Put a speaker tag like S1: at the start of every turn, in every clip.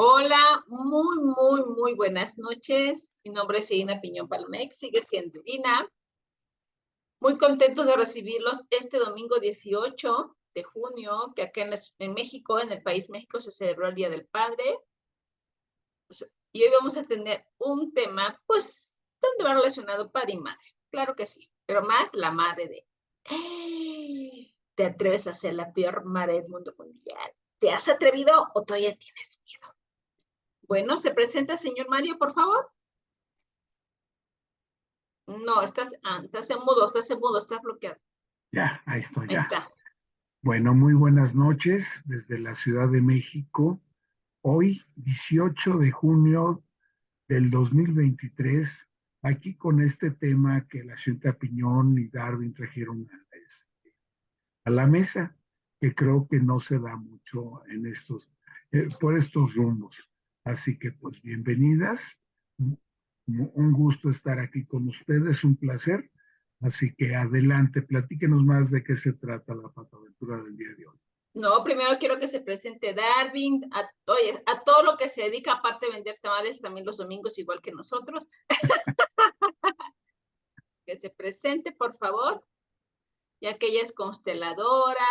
S1: Hola, muy buenas noches. Mi nombre es Irina Piñón Palomex, sigue siendo Irina. Muy contentos de recibirlos este domingo 18 de junio, que acá en México, en el país México, se celebró el Día del Padre. Y hoy vamos a tener un tema, pues, donde va relacionado padre y madre. Claro que sí, pero más la madre de... ¿Te atreves a ser la peor madre del mundo mundial? ¿Te has atrevido o todavía tienes miedo? Bueno, se presenta señor Mario, por favor. No, estás en mudo, estás bloqueado.
S2: Ya, ahí estoy,
S1: Ahí
S2: ya.
S1: está.
S2: Bueno, muy buenas noches desde la Ciudad de México. Hoy, 18 de junio del 2023, aquí con este tema que la señorita Piñón y Darwin trajeron a la mesa, que creo que no se da mucho en por estos rumbos. Así que, pues, bienvenidas. Un gusto estar aquí con ustedes, un placer. Así que adelante, platíquenos más de qué se trata la pataventura del día de hoy.
S1: No, primero quiero que se presente Darwin, oye, a todo lo que se dedica, aparte de vender tamales, también los domingos, igual que nosotros. Que se presente, por favor, ya que ella es consteladora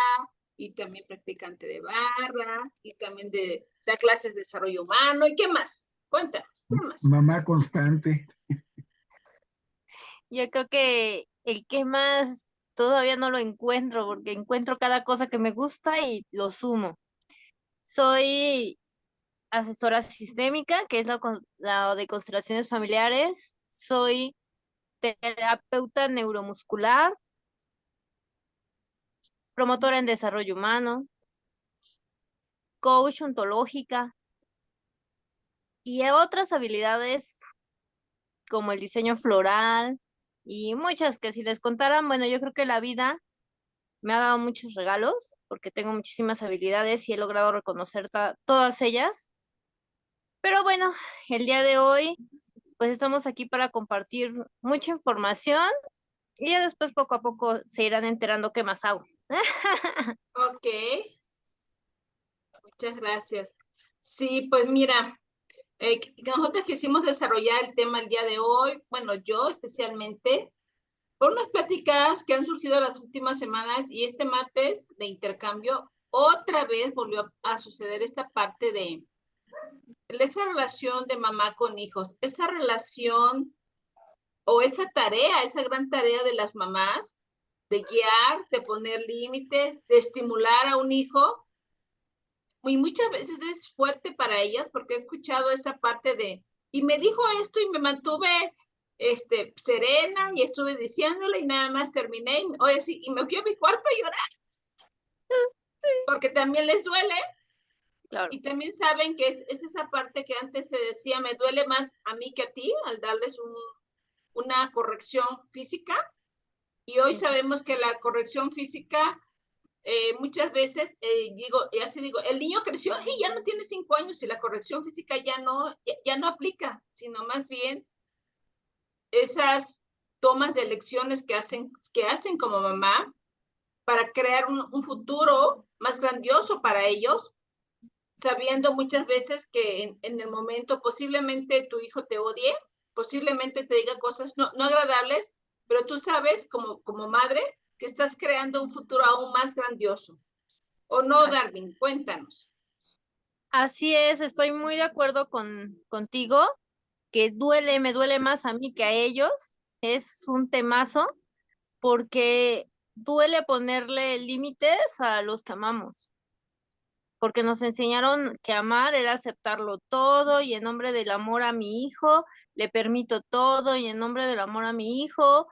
S1: y también practicante de barra y también da clases de desarrollo humano. ¿Y qué más? Cuéntanos, ¿qué más?
S2: Mamá constante.
S3: Yo creo que el que más todavía no lo encuentro, porque encuentro cada cosa que me gusta y lo sumo. Soy asesora sistémica, que es la de constelaciones familiares. Soy terapeuta neuromuscular, promotora en desarrollo humano, coach ontológica y otras habilidades como el diseño floral y muchas que si les contaran, bueno, yo creo que la vida me ha dado muchos regalos porque tengo muchísimas habilidades y he logrado reconocer todas ellas. Pero bueno, el día de hoy, pues estamos aquí para compartir mucha información y ya después poco a poco se irán enterando qué más hago.
S1: Ok, muchas gracias. Sí, pues mira, nosotros quisimos desarrollar el tema el día de hoy, bueno, yo especialmente, por unas pláticas que han surgido las últimas semanas y este martes de intercambio, otra vez volvió a suceder esta parte de esa relación de mamá con hijos, esa relación o esa tarea, esa gran tarea de las mamás de guiar, de poner límites, de estimular a un hijo. Y muchas veces es fuerte para ellas porque he escuchado esta parte de, y me dijo esto y me mantuve serena y estuve diciéndole y nada más terminé, oye, sí, y me fui a mi cuarto a llorar,
S3: Sí,
S1: porque también les duele
S3: claro.
S1: y también saben que es esa parte que antes se decía, me duele más a mí que a ti al darles una corrección física y hoy
S3: Sí, sí.
S1: sabemos que la corrección física muchas veces y así digo, el niño creció y ya no tiene 5 años y la corrección física ya no aplica, sino más bien esas tomas de elecciones que hacen como mamá para crear un futuro más grandioso para ellos, sabiendo muchas veces que en el momento posiblemente tu hijo te odie, posiblemente te diga cosas no agradables, pero tú sabes como madre que estás creando un futuro aún más grandioso. ¿O no,
S3: As-
S1: Darwin? Cuéntanos.
S3: Así es, estoy muy de acuerdo contigo, que me duele más a mí que a ellos. Es un temazo porque duele ponerle límites a los que amamos, porque nos enseñaron que amar era aceptarlo todo y en nombre del amor a mi hijo le permito todo y en nombre del amor a mi hijo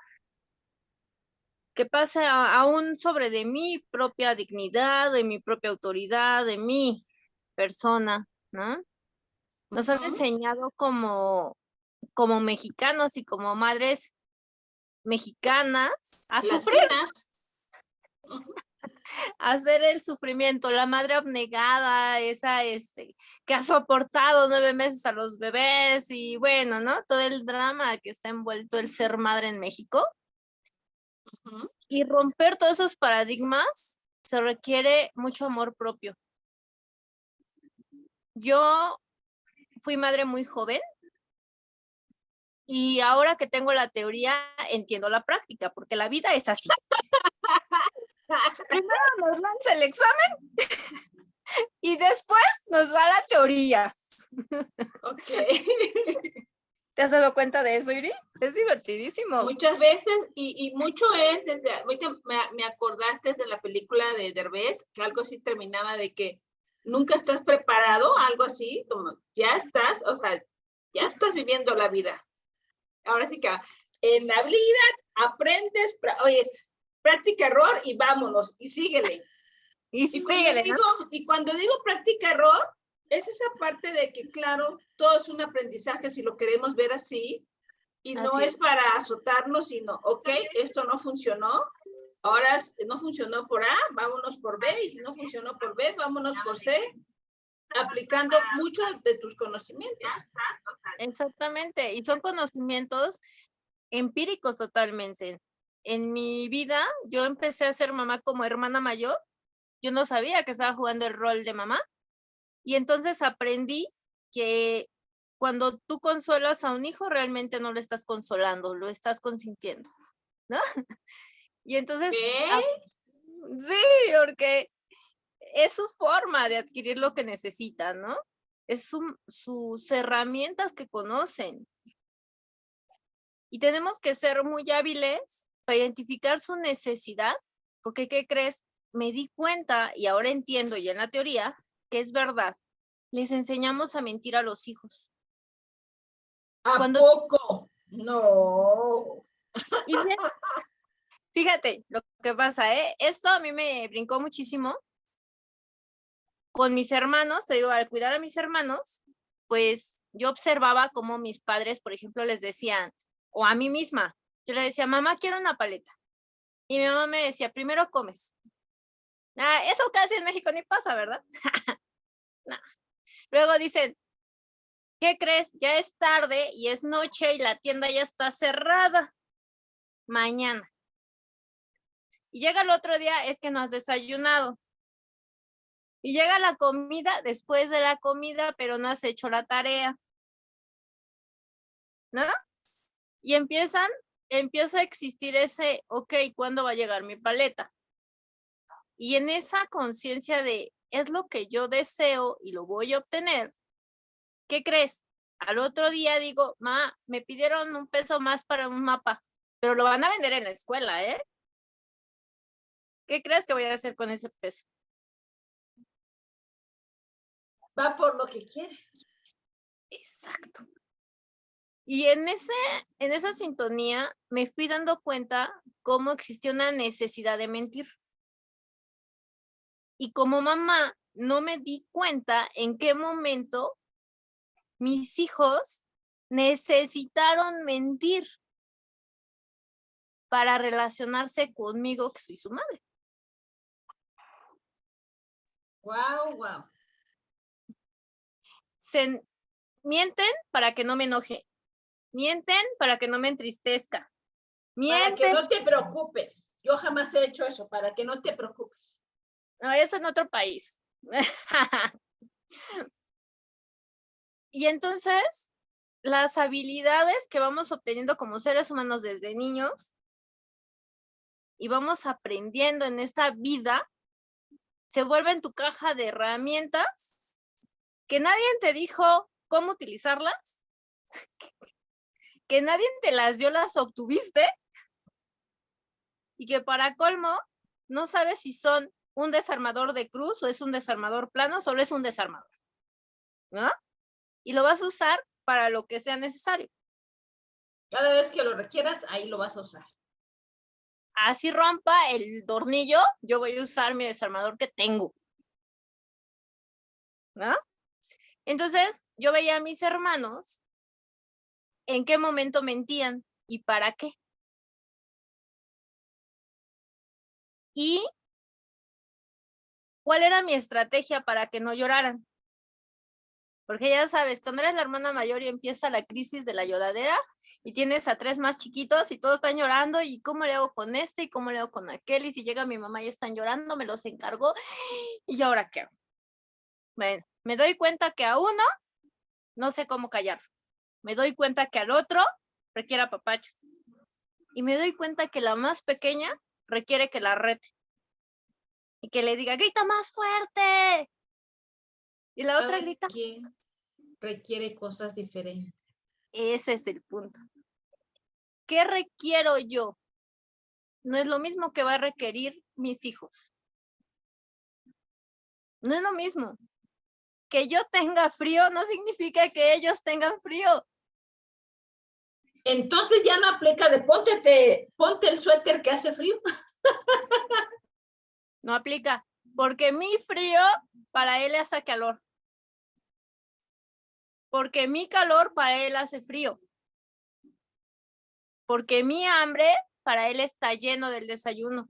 S3: que pase aún sobre de mi propia dignidad, de mi propia autoridad, de mi persona, ¿no? Nos han
S1: Ujú.
S3: enseñado como mexicanos y como madres mexicanas a sufrir,
S1: Latinas. Ujú.
S3: a hacer el sufrimiento, la madre abnegada, esa que ha soportado 9 meses a los bebés y bueno, ¿no? Todo el drama que está envuelto el ser madre en México.
S1: Ujú.
S3: Y romper todos esos paradigmas se requiere mucho amor propio. Yo fui madre muy joven y ahora que tengo la teoría entiendo la práctica, porque la vida es así. Primero nos lanza el examen y después nos da la teoría.
S1: Ok.
S3: ¿Te has dado cuenta de eso, Iri? Es divertidísimo.
S1: Muchas veces, y mucho es, desde, ahorita me acordaste de la película de Derbez, que algo así terminaba de que nunca estás preparado, algo así, como ya estás, o sea, ya estás viviendo la vida. Ahora sí que en la vida aprendes, oye, práctica error y vámonos, y síguele.
S3: Y síguele, ¿no?
S1: Y cuando digo práctica error, es esa parte de que, claro, todo es un aprendizaje si lo queremos ver así, y no
S3: Así
S1: es para azotarnos, sino, ok, esto no funcionó, ahora no funcionó por A, vámonos por B, y si no funcionó por B, vámonos por C, aplicando mucho de tus conocimientos.
S3: Exactamente, y son conocimientos empíricos totalmente. En mi vida, yo empecé a ser mamá como hermana mayor, yo no sabía que estaba jugando el rol de mamá, y entonces aprendí que cuando tú consuelas a un hijo, realmente no lo estás consolando, lo estás consintiendo, ¿no? Y entonces,
S1: ¿Qué?
S3: sí, porque es su forma de adquirir lo que necesita, ¿no? Es sus herramientas que conocen. Y tenemos que ser muy hábiles para identificar su necesidad, porque ¿qué crees? Me di cuenta y ahora entiendo ya en la teoría que es verdad. Les enseñamos a mentir a los hijos.
S1: ¿A poco? No.
S3: Y bien, fíjate lo que pasa, ¿eh? Esto a mí me brincó muchísimo. Con mis hermanos, te digo, al cuidar a mis hermanos, pues yo observaba cómo mis padres, por ejemplo, les decían, o a mí misma, yo le decía, mamá, quiero una paleta. Y mi mamá me decía, primero comes. Eso casi en México ni pasa, ¿verdad? No. Luego dicen, ¿qué crees? Ya es tarde y es noche y la tienda ya está cerrada. Mañana. Y llega el otro día, es que no has desayunado. Y llega la comida después de la comida, pero no has hecho la tarea. ¿No? Y empieza a existir ese, ok, ¿cuándo va a llegar mi paleta? Y en esa conciencia de, es lo que yo deseo y lo voy a obtener, ¿qué crees? Al otro día digo, ma, me pidieron $1 más para un mapa, pero lo van a vender en la escuela, ¿eh? ¿Qué crees que voy a hacer con ese peso?
S1: Va por lo que quiere.
S3: Exacto. Y en esa sintonía me fui dando cuenta cómo existía una necesidad de mentir. Y como mamá, no me di cuenta en qué momento mis hijos necesitaron mentir para relacionarse conmigo, que soy su madre.
S1: Wow, wow.
S3: Mienten para que no me enoje. Mienten para que no me entristezca.
S1: Para que no te preocupes. Yo jamás he hecho eso, para que no te preocupes.
S3: No, eso en otro país. Y entonces, las habilidades que vamos obteniendo como seres humanos desde niños y vamos aprendiendo en esta vida, se vuelven tu caja de herramientas que nadie te dijo cómo utilizarlas, que nadie te las dio, las obtuviste, y que para colmo, no sabes si son un desarmador de cruz o es un desarmador plano, solo es un desarmador, ¿no? Y lo vas a usar para lo que sea necesario.
S1: Cada vez que lo requieras, ahí lo vas a usar.
S3: Así rompa el tornillo, yo voy a usar mi desarmador que tengo, ¿no? Entonces, yo veía a mis hermanos en qué momento mentían y para qué. Y cuál era mi estrategia para que no lloraran. Porque ya sabes, cuando eres la hermana mayor y empieza la crisis de la lloradera y tienes a 3 más chiquitos y todos están llorando y cómo le hago con este y cómo le hago con aquel, y si llega mi mamá y están llorando, me los encargó y ahora qué hago. Bueno, me doy cuenta que a uno no sé cómo callarlo. Me doy cuenta que al otro requiere apapacho. Y me doy cuenta que la más pequeña requiere que la rete. Y que le diga, grita más fuerte. Y la otra grita.
S1: ¿Quién requiere cosas diferentes?
S3: Ese es el punto. ¿Qué requiero yo? No es lo mismo que va a requerir mis hijos. No es lo mismo. Que yo tenga frío no significa que ellos tengan frío.
S1: Entonces ya no aplica de ponte el suéter que hace frío.
S3: No aplica, porque mi frío para él hace calor. Porque mi calor para él hace frío. Porque mi hambre para él está lleno del desayuno.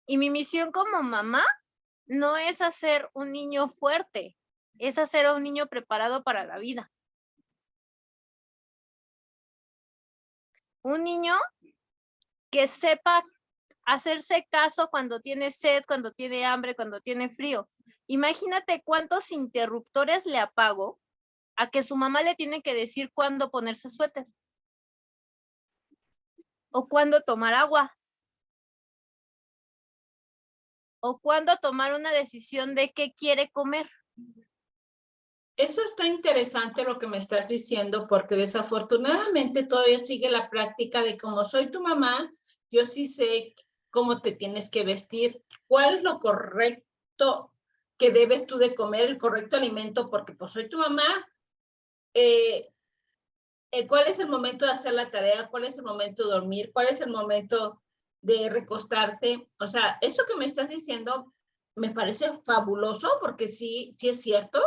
S3: Y mi misión como mamá no es hacer un niño fuerte, es hacer a un niño preparado para la vida. Un niño que sepa hacerse caso cuando tiene sed, cuando tiene hambre, cuando tiene frío. Imagínate cuántos interruptores le apago a que su mamá le tiene que decir cuándo ponerse suéter o cuándo tomar agua o cuándo tomar una decisión de qué quiere comer.
S1: Eso está interesante lo que me estás diciendo, porque desafortunadamente todavía sigue la práctica de como soy tu mamá, yo sí sé cómo te tienes que vestir, cuál es lo correcto que debes tú de comer, el correcto alimento, porque pues soy tu mamá. ¿Cuál es el momento de hacer la tarea? ¿Cuál es el momento de dormir? ¿Cuál es el momento de recostarte? O sea, eso que me estás diciendo me parece fabuloso porque sí es cierto,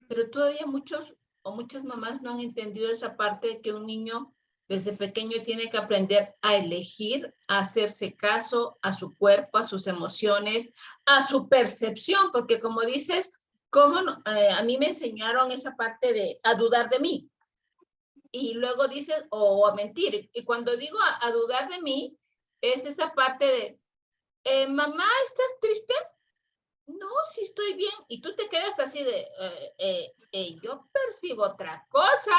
S1: pero todavía muchos o muchas mamás no han entendido esa parte de que un niño desde pequeño tiene que aprender a elegir, a hacerse caso a su cuerpo, a sus emociones, a su percepción, porque como dices, a mí me enseñaron esa parte de a dudar de mí. Y luego dices, o a mentir. Y cuando digo a dudar de mí, es esa parte de, mamá, ¿estás triste? No, sí estoy bien. Y tú te quedas así de, yo percibo otra cosa.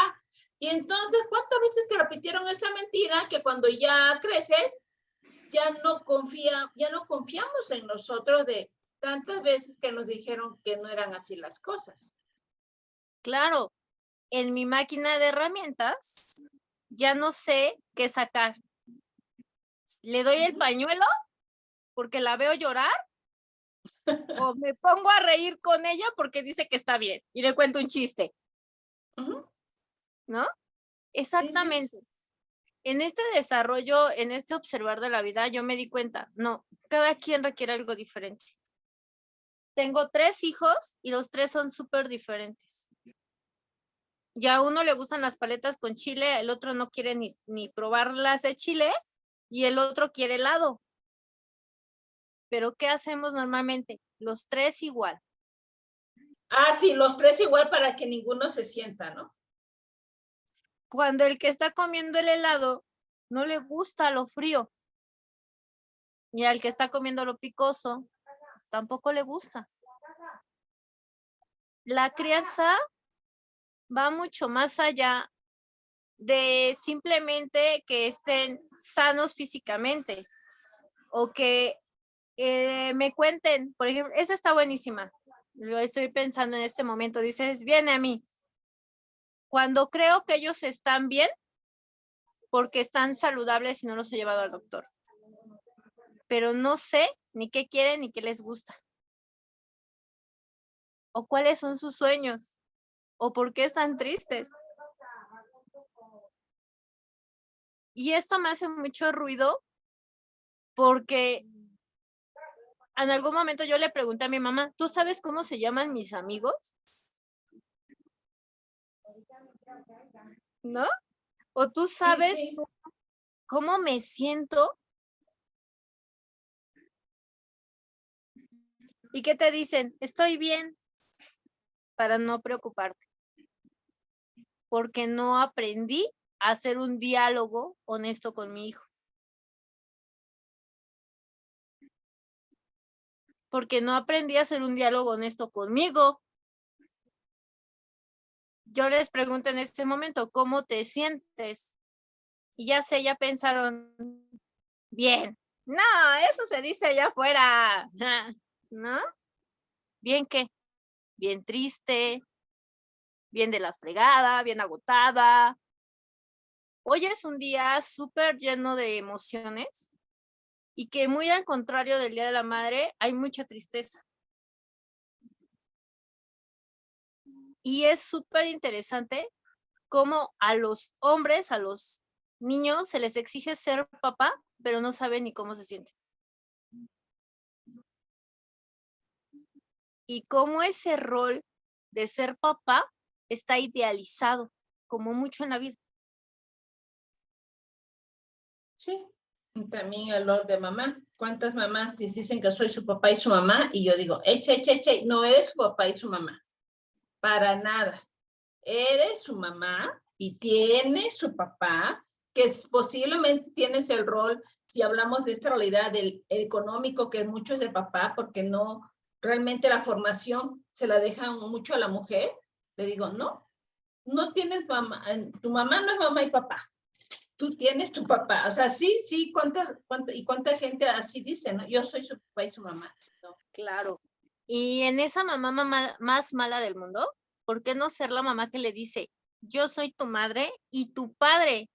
S1: Y entonces, ¿cuántas veces te repitieron esa mentira que cuando ya creces, ya no confiamos en nosotros de tantas veces que nos dijeron que no eran así las cosas?
S3: Claro, en mi máquina de herramientas ya no sé qué sacar. ¿Le doy el pañuelo porque la veo llorar? ¿O me pongo a reír con ella porque dice que está bien y le cuento un chiste? ¿No? Exactamente.
S1: Sí.
S3: En este desarrollo, en este observar de la vida, yo me di cuenta, no, cada quien requiere algo diferente. Tengo 3 hijos y los 3 son súper diferentes. Y a uno le gustan las paletas con chile, el otro no quiere ni probarlas de chile y el otro quiere helado. Pero ¿qué hacemos normalmente? Los 3 igual.
S1: Ah, sí, los 3 igual para que ninguno se sienta, ¿no?
S3: Cuando el que está comiendo el helado no le gusta lo frío y al que está comiendo lo picoso tampoco le gusta. La crianza va mucho más allá de simplemente que estén sanos físicamente o que me cuenten, por ejemplo, esa está buenísima, lo estoy pensando en este momento, dices, viene a mí, cuando creo que ellos están bien porque están saludables y no los he llevado al doctor, pero no sé ni qué quieren ni qué les gusta, o cuáles son sus sueños, o por qué están tristes. Y esto me hace mucho ruido porque en algún momento yo le pregunté a mi mamá, ¿tú sabes cómo se llaman mis amigos? ¿No? ¿O tú sabes
S1: Sí.
S3: cómo me siento? ¿Y qué te dicen? Estoy bien, para no preocuparte. Porque no aprendí a hacer un diálogo honesto con mi hijo. porque no aprendí a hacer un diálogo honesto conmigo. Yo les pregunto en este momento, ¿cómo te sientes? Y ya sé, ya pensaron, bien. No, eso se dice allá afuera, ¿no? ¿Bien qué? Bien triste, bien de la fregada, bien agotada. Hoy es un día súper lleno de emociones y que muy al contrario del Día de la Madre, hay mucha tristeza. Y es súper interesante cómo a los hombres, a los niños, se les exige ser papá, pero no saben ni cómo se sienten. Y cómo ese rol de ser papá está idealizado, como mucho en la vida.
S1: Sí, y también el rol de mamá. ¿Cuántas mamás te dicen que soy su papá y su mamá? Y yo digo, eche, no eres su papá y su mamá. Para nada. Eres su mamá y tienes su papá, que posiblemente tienes el rol, si hablamos de esta realidad del económico, que mucho es de papá, porque no, realmente la formación se la dejan mucho a la mujer. Le digo, no, no tienes mamá, tu mamá no es mamá y papá. Tú tienes tu papá, o sea, sí, cuánta gente así dice, ¿no? Yo soy su papá y su mamá. No.
S3: Claro. Y en esa mamá más mala del mundo, ¿por qué no ser la mamá que le dice, yo soy tu madre y tu padre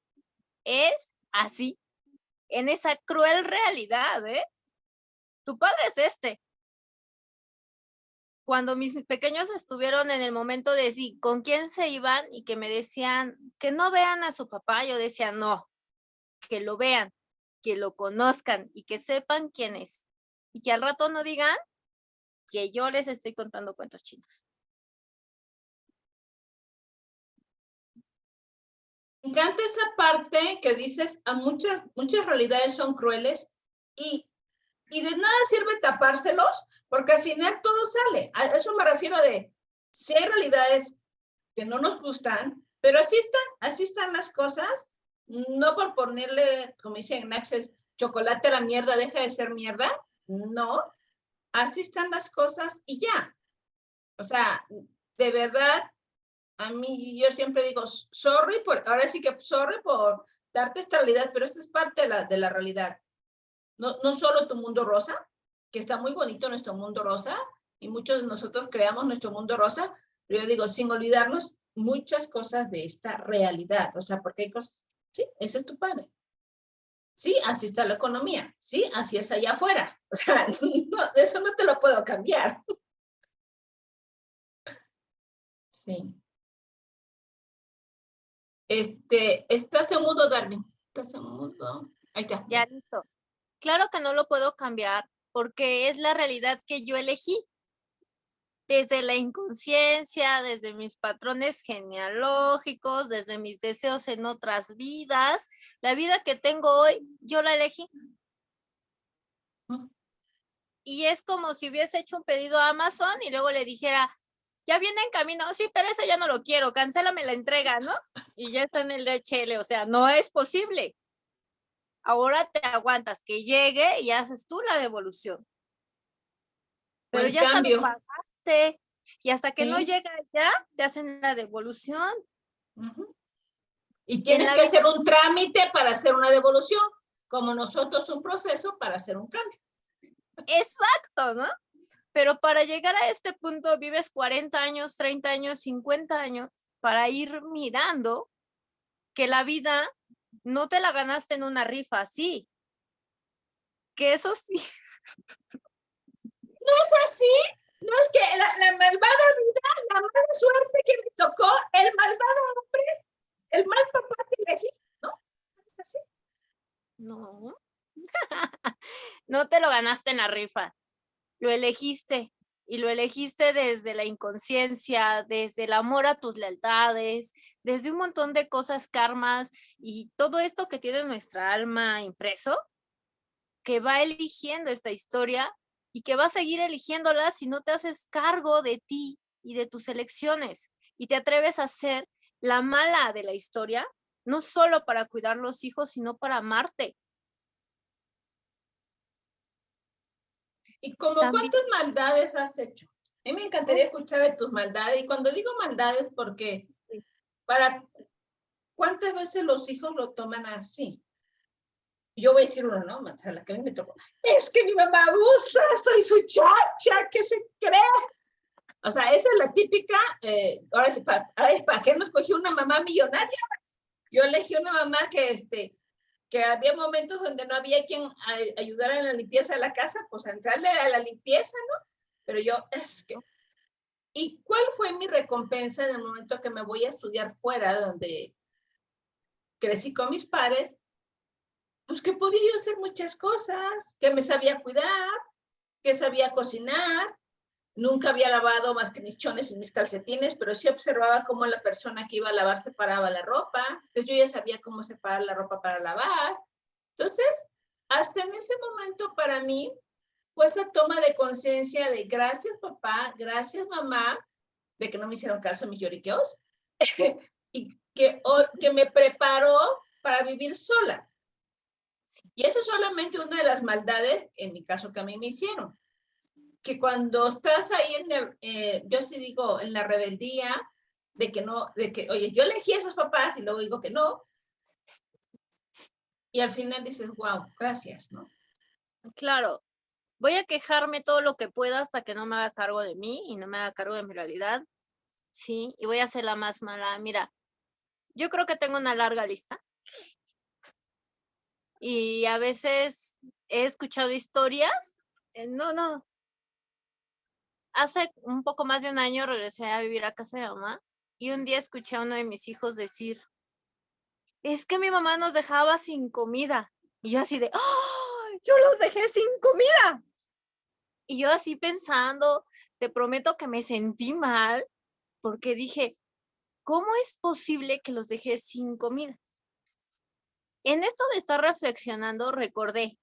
S3: es así? En esa cruel realidad, ¿eh? Tu padre es este. Cuando mis pequeños estuvieron en el momento de sí, con quién se iban y que me decían que no vean a su papá, yo decía, no, que lo vean, que lo conozcan y que sepan quién es. Y que al rato no digan que yo les estoy contando cuentos chinos.
S1: Me encanta esa parte que dices, a muchas realidades son crueles y de nada sirve tapárselos, porque al final todo sale. A eso me refiero de, si hay realidades que no nos gustan, pero así están las cosas, no por ponerle, como dicen Access, chocolate a la mierda deja de ser mierda, no, así están las cosas y ya. O sea, de verdad, a mí yo siempre digo, ahora sí que sorry por darte esta realidad, pero esto es parte de la realidad. No solo tu mundo rosa, que está muy bonito nuestro mundo rosa, y muchos de nosotros creamos nuestro mundo rosa, pero yo digo, sin olvidarnos muchas cosas de esta realidad, o sea, porque hay cosas, sí, ese es tu padre. Sí, así está la economía, sí, así es allá afuera, o sea, no, eso no te lo puedo cambiar. Sí. ¿Estás en mudo, Darwin? ¿Estás en mudo? Ahí está.
S3: Ya listo. Claro que no lo puedo cambiar porque es la realidad que yo elegí. Desde la inconsciencia, desde mis patrones genealógicos, desde mis deseos en otras vidas, la vida que tengo hoy, yo la elegí. Y es como si hubiese hecho un pedido a Amazon y luego le dijera, ya viene en camino, sí, pero eso ya no lo quiero, cancélame la entrega, ¿no? Y ya está en el DHL, o sea, no es posible. Ahora te aguantas que llegue y haces tú la devolución. Pero
S1: el
S3: ya hasta lo
S1: cambio.
S3: pagaste y hasta que
S1: Sí.
S3: no llega ya, te hacen la devolución.
S1: Y tienes que hacer un trámite para hacer una devolución, como nosotros un proceso para hacer un cambio.
S3: Exacto, ¿no? Pero para llegar a este punto vives 40 años, 30 años, 50 años para ir mirando que la vida no te la ganaste en una rifa, sí. Que eso sí.
S1: No es así. No es que la malvada vida, la mala suerte que me tocó, el malvado hombre, el mal papá que elegí, ¿no? ¿Es así?
S3: No. No te lo ganaste en la rifa. Lo elegiste. Y lo elegiste desde la inconsciencia, desde el amor a tus lealtades, desde un montón de cosas, karmas y todo esto que tiene nuestra alma impreso, que va eligiendo esta historia y que va a seguir eligiéndola si no te haces cargo de ti y de tus elecciones y te atreves a ser la mala de la historia, no solo para cuidar los hijos, sino para amarte.
S1: ¿Y como
S3: También,
S1: cuántas maldades has hecho? A mí me encantaría escuchar de tus maldades. Y cuando digo maldades, porque para cuántas veces los hijos lo toman así. Yo voy a decir uno, ¿no? A la que a mí me tocó. Es que mi mamá abusa, soy su chacha, ¿qué se cree? O sea, esa es la típica. Ahora sí, ¿para qué no escogí una mamá millonaria? Yo elegí una mamá que había momentos donde no había quien ayudara en la limpieza de la casa, pues a entrarle a la limpieza, ¿no? Pero yo, es que... ¿Y cuál fue mi recompensa en el momento que me voy a estudiar fuera, donde crecí con mis padres? Pues que podía yo hacer muchas cosas, que me sabía cuidar, que sabía cocinar, nunca había lavado más que mis chones y mis calcetines, pero sí observaba cómo la persona que iba a lavar separaba la ropa, entonces yo ya sabía cómo separar la ropa para lavar. Entonces, hasta en ese momento para mí fue esa toma de conciencia de gracias papá, gracias mamá, de que no me hicieron caso mis lloriqueos, y que me preparó para vivir sola. Y eso es solamente una de las maldades, en mi caso, que a mí me hicieron. Que cuando estás ahí, yo sí digo, en la rebeldía, de que no, de que, oye, yo elegí a esos papás y luego digo que no, y al final dices, wow, gracias, ¿no?
S3: claro, voy a quejarme todo lo que pueda hasta que no me haga cargo de mí y no me haga cargo de mi realidad, sí, y voy a ser la más mala. Mira, yo creo que tengo una larga lista y a veces he escuchado historias, no, hace un poco más de un año regresé a vivir a casa de mamá y un día escuché a uno de mis hijos decir, es que mi mamá nos dejaba sin comida. Y yo así de, ¡oh! Yo los dejé sin comida. Y yo así pensando, te prometo que me sentí mal porque dije, ¿cómo es posible que los dejé sin comida? En esto de estar reflexionando, recordé,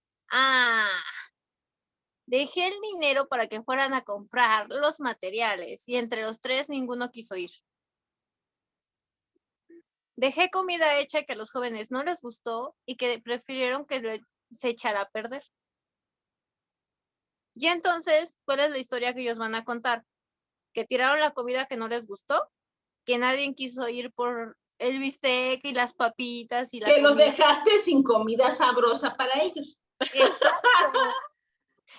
S3: dejé el dinero para que fueran a comprar los materiales y entre los tres ninguno quiso ir. Dejé comida hecha que a los jóvenes no les gustó y que prefirieron que se echara a perder. Y entonces, ¿cuál es la historia que ellos van a contar? Que tiraron la comida que no les gustó, que nadie quiso ir por el bistec y las papitas y la
S1: Que los
S3: comida.
S1: dejaste sin comida sabrosa para ellos.
S3: Exacto.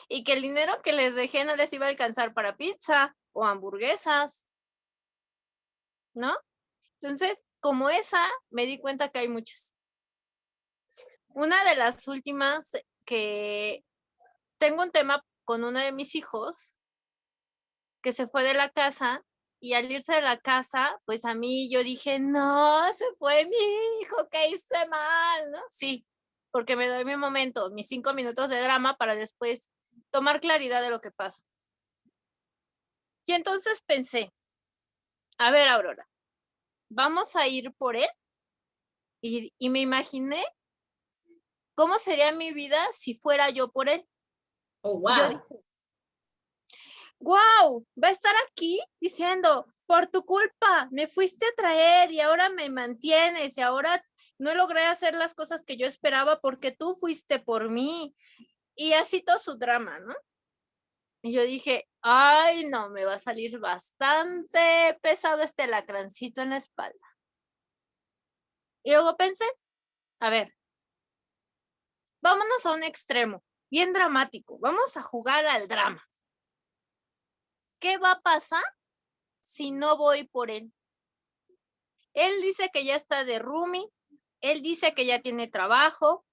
S3: Y que el dinero que les dejé no les iba a alcanzar para pizza o hamburguesas, ¿no? Entonces, como esa, me di cuenta que hay muchas. Una de las últimas que tengo un tema con uno de mis hijos que se fue de la casa y al irse de la casa, pues a mí yo dije, no, se fue mi hijo, ¿qué hice mal? ¿No? Sí, porque me doy mi momento, mis 5 minutos de drama para después tomar claridad de lo que pasa. Y entonces pensé, a ver, Aurora, vamos a ir por él y me imaginé cómo sería mi vida si fuera yo por él.
S1: Oh,
S3: Y yo
S1: wow.
S3: dije, wow, va a estar aquí diciendo, por tu culpa, me fuiste a traer y ahora me mantienes y ahora no logré hacer las cosas que yo esperaba porque tú fuiste por mí. Y así todo su drama, ¿no? Y yo dije, ay, no, me va a salir bastante pesado este lacrancito en la espalda. Y luego pensé, a ver, vámonos a un extremo, bien dramático, vamos a jugar al drama. ¿Qué va a pasar si no voy por él? Él dice que ya está de roomie, él dice que ya tiene trabajo,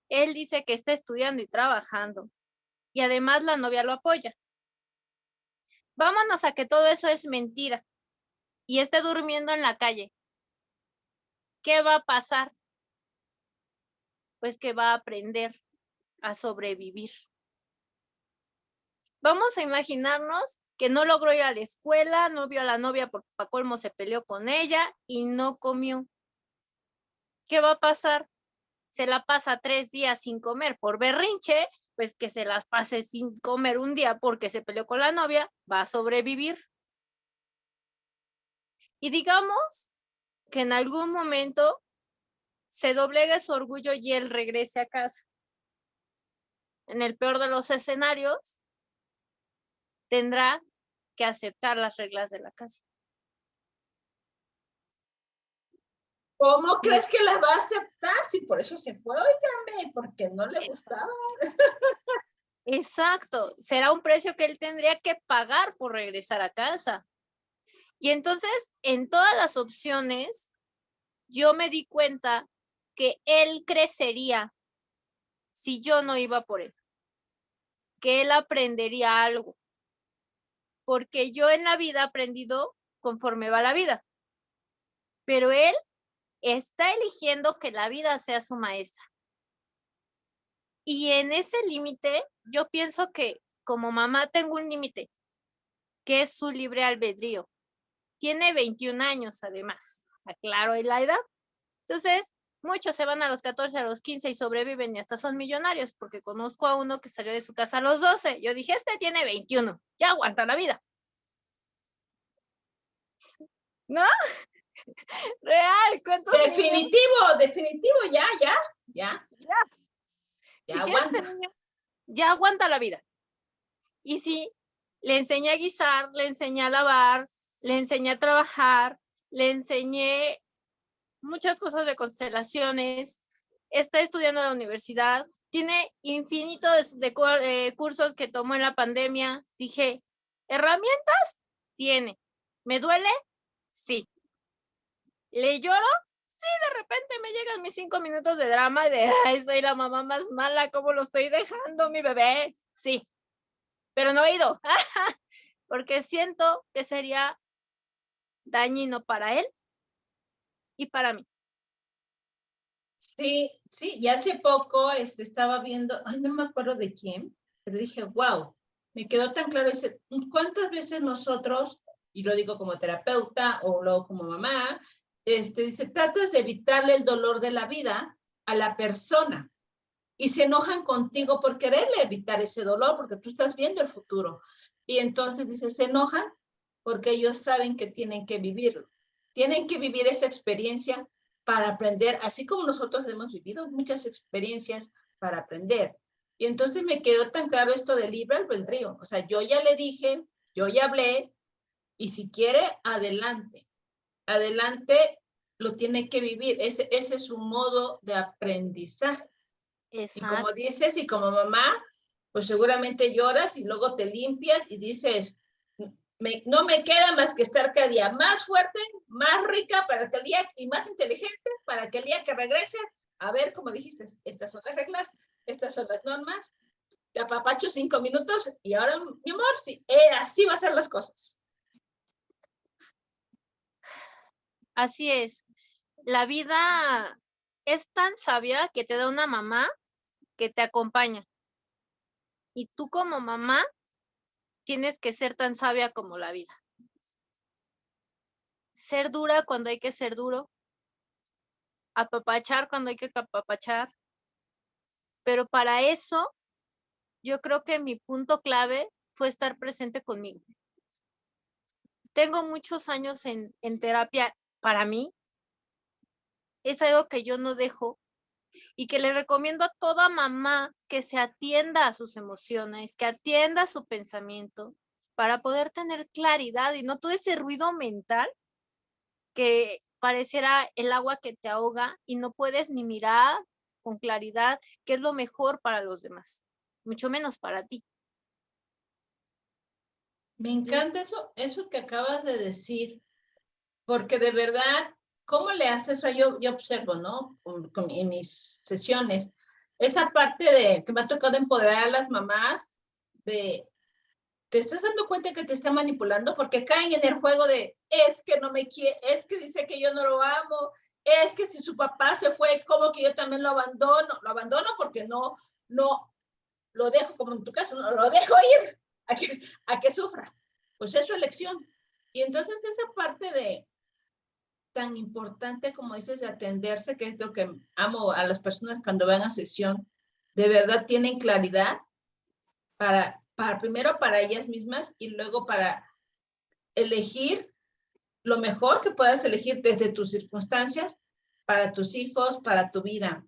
S3: él dice que está estudiando y trabajando, y además la novia lo apoya. Vámonos a que todo eso es mentira y esté durmiendo en la calle. ¿Qué va a pasar? Pues que va a aprender a sobrevivir. Vamos a imaginarnos que no logró ir a la escuela, no vio a la novia porque pa' colmo se peleó con ella y no comió. ¿Qué va a pasar? Se la pasa 3 días sin comer por berrinche, pues que se las pase sin comer un día porque se peleó con la novia, va a sobrevivir. Y digamos que en algún momento se doblegue su orgullo y él regrese a casa. en el peor de los escenarios, tendrá que aceptar las reglas de la casa.
S1: ¿Cómo crees que la va a aceptar? Si por eso se fue, óigame, porque no le gustaba.
S3: Exacto, será un precio que él tendría que pagar por regresar a casa. Y entonces, en todas las opciones, yo me di cuenta que él crecería si yo no iba por él, que él aprendería algo, porque yo en la vida he aprendido conforme va la vida, pero él está eligiendo que la vida sea su maestra. Y en ese límite, yo pienso que como mamá tengo un límite, que es su libre albedrío. Tiene 21 años, además, aclaro la edad. Entonces, muchos se van a los 14, a los 15 y sobreviven y hasta son millonarios, porque conozco a uno que salió de su casa a los 12. Yo dije, este tiene 21, ya aguanta la vida. ¿No? Real, ¿cuántos
S1: Definitivo, ya
S3: dije,
S1: aguanta.
S3: este niño ya aguanta la vida. Y sí, le enseñé a guisar, le enseñé a lavar, le enseñé a trabajar, le enseñé muchas cosas de constelaciones, está estudiando en la universidad, tiene infinitos de cursos que tomó en la pandemia. Dije, ¿herramientas? Tiene. ¿Me duele? Sí. ¿Le lloro? Sí, de repente me llegan mis 5 minutos de drama de, ay, soy la mamá más mala, ¿cómo lo estoy dejando, mi bebé? Sí, pero no he ido, porque siento que sería dañino para él y para mí.
S1: Sí, y hace poco estaba viendo, ay, no me acuerdo de quién, pero dije, wow, me quedó tan claro, dice, ¿cuántas veces nosotros, y lo digo como terapeuta o luego como mamá, dice, tratas de evitarle el dolor de la vida a la persona y se enojan contigo por quererle evitar ese dolor porque tú estás viendo el futuro. Y entonces dice, se enojan porque ellos saben que tienen que vivirlo, tienen que vivir esa experiencia para aprender, así como nosotros hemos vivido muchas experiencias para aprender. Y entonces me quedó tan claro esto del libre albedrío. O sea, yo ya le dije, yo ya hablé, y si quiere, adelante. Adelante lo tiene que vivir. Ese es su modo de aprendizaje.
S3: Exacto.
S1: Y como dices, y como mamá, pues seguramente lloras y luego te limpias y dices, no me queda más que estar cada día más fuerte, más rica para que el día, y más inteligente para que el día que regrese, a ver, como dijiste, estas son las reglas, estas son las normas, te apapacho 5 minutos y ahora, mi amor, sí, así va a ser las cosas.
S3: Así es. La vida es tan sabia que te da una mamá que te acompaña. Y tú como mamá tienes que ser tan sabia como la vida. Ser dura cuando hay que ser duro. Apapachar cuando hay que apapachar. Pero para eso, yo creo que mi punto clave fue estar presente conmigo. Tengo muchos años en terapia para mí. Es algo que yo no dejo y que le recomiendo a toda mamá que se atienda a sus emociones, que atienda a su pensamiento para poder tener claridad y no todo ese ruido mental que pareciera el agua que te ahoga y no puedes ni mirar con claridad qué es lo mejor para los demás, mucho menos para ti.
S1: Me encanta eso que acabas de decir, porque de verdad, ¿cómo le haces? Yo observo, ¿no? En mis sesiones, esa parte de que me ha tocado empoderar a las mamás, de, ¿te estás dando cuenta que te está manipulando? Porque caen en el juego de, es que no me quiere, es que dice que yo no lo amo, es que si su papá se fue, ¿cómo que yo también lo abandono? Lo abandono porque no lo dejo, como en tu caso, no lo dejo ir a que sufra. Pues es su elección. Y entonces esa parte de tan importante como dices de atenderse, que es lo que amo a las personas cuando van a sesión, de verdad tienen claridad para primero para ellas mismas y luego para elegir lo mejor que puedas elegir desde tus circunstancias para tus hijos, para tu vida.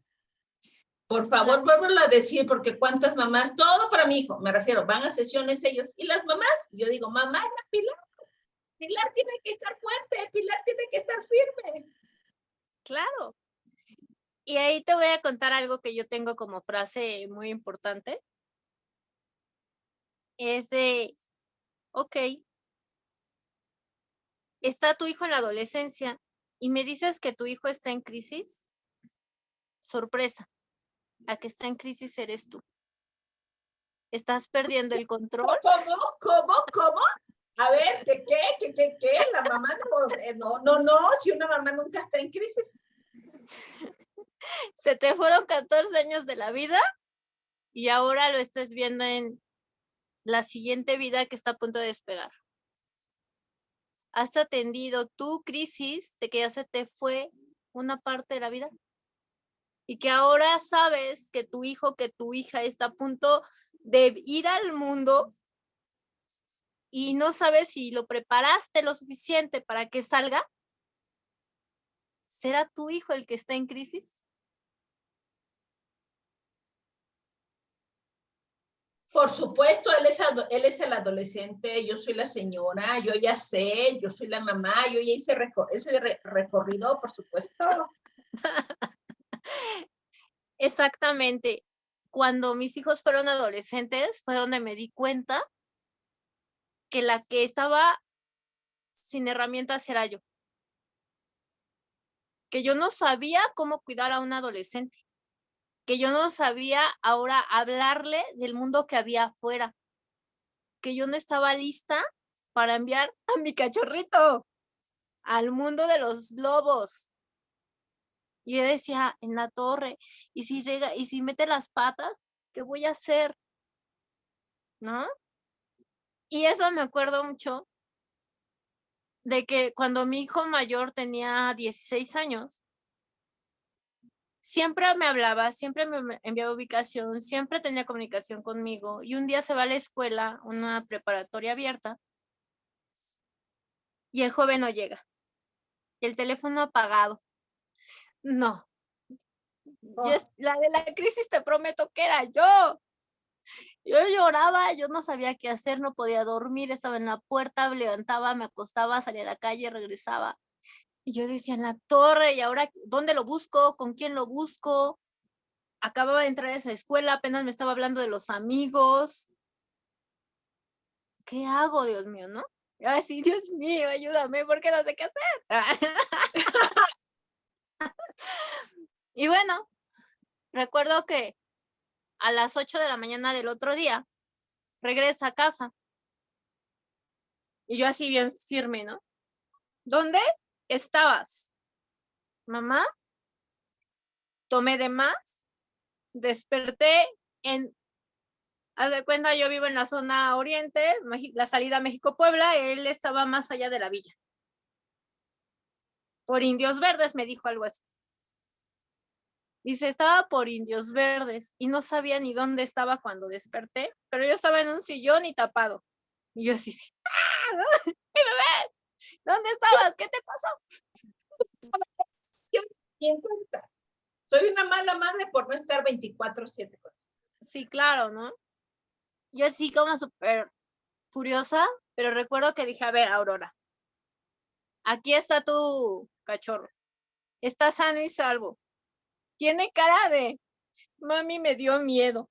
S1: Por favor, vuélvelo a decir, porque cuántas mamás, todo para mi hijo, me refiero, van a sesiones ellos, y las mamás, yo digo, mamá, la Pilar tiene que estar fuerte, Pilar tiene que estar firme.
S3: Claro. Y ahí te voy a contar algo que yo tengo como frase muy importante. Es de, ok, está tu hijo en la adolescencia y me dices que tu hijo está en crisis. Sorpresa, la que está en crisis eres tú. Estás perdiendo el control.
S1: ¿Cómo? A ver, ¿qué? La mamá no, si una mamá nunca está en crisis.
S3: Se te fueron 14 años de la vida y ahora lo estás viendo en la siguiente vida que está a punto de despegar. ¿Has atendido tu crisis de que ya se te fue una parte de la vida? Y que ahora sabes que tu hijo, que tu hija está a punto de ir al mundo y no sabes si lo preparaste lo suficiente para que salga. ¿Será tu hijo el que está en crisis?
S1: Por supuesto, él es el adolescente, yo soy la señora, yo ya sé, yo soy la mamá, yo ya hice ese recorrido, por supuesto.
S3: Exactamente. Cuando mis hijos fueron adolescentes fue donde me di cuenta que la que estaba sin herramientas era yo. Que yo no sabía cómo cuidar a un adolescente. Que yo no sabía ahora hablarle del mundo que había afuera. Que yo no estaba lista para enviar a mi cachorrito al mundo de los lobos. Y yo decía, en la torre, y si mete las patas, ¿qué voy a hacer? ¿No? Y eso me acuerdo mucho de que cuando mi hijo mayor tenía 16 años, siempre me hablaba, siempre me enviaba ubicación, siempre tenía comunicación conmigo. Y un día se va a la escuela, una preparatoria abierta, y el joven no llega. Y el teléfono apagado. No. La de la crisis te prometo que era yo. Yo lloraba, yo no sabía qué hacer, no podía dormir, estaba en la puerta, me levantaba, me acostaba, salía a la calle, regresaba. Y yo decía, en la torre, ¿y ahora dónde lo busco? ¿Con quién lo busco? Acababa de entrar a esa escuela, apenas me estaba hablando de los amigos. ¿Qué hago, Dios mío, no? Ay, sí, Dios mío, ayúdame, porque no sé qué hacer. Y bueno, recuerdo que a las 8 de la mañana del otro día, regresa a casa. Y yo así bien firme, ¿no? ¿Dónde estabas? Mamá, tomé de más, desperté haz de cuenta, yo vivo en la zona oriente, la salida México-Puebla, él estaba más allá de la villa. Por Indios Verdes me dijo algo así. Dice, estaba por Indios Verdes y no sabía ni dónde estaba cuando desperté, pero yo estaba en un sillón y tapado. Y yo así, ¡ah! ¡Mi bebé! ¿Dónde estabas? ¿Qué te pasó?
S1: Yo ni en cuenta. Soy una mala madre por no estar 24/7.
S3: Sí, claro, ¿no? Yo así como súper furiosa, pero recuerdo que dije, a ver, Aurora, aquí está tu cachorro. Está sano y salvo. Tiene cara de, mami, me dio miedo.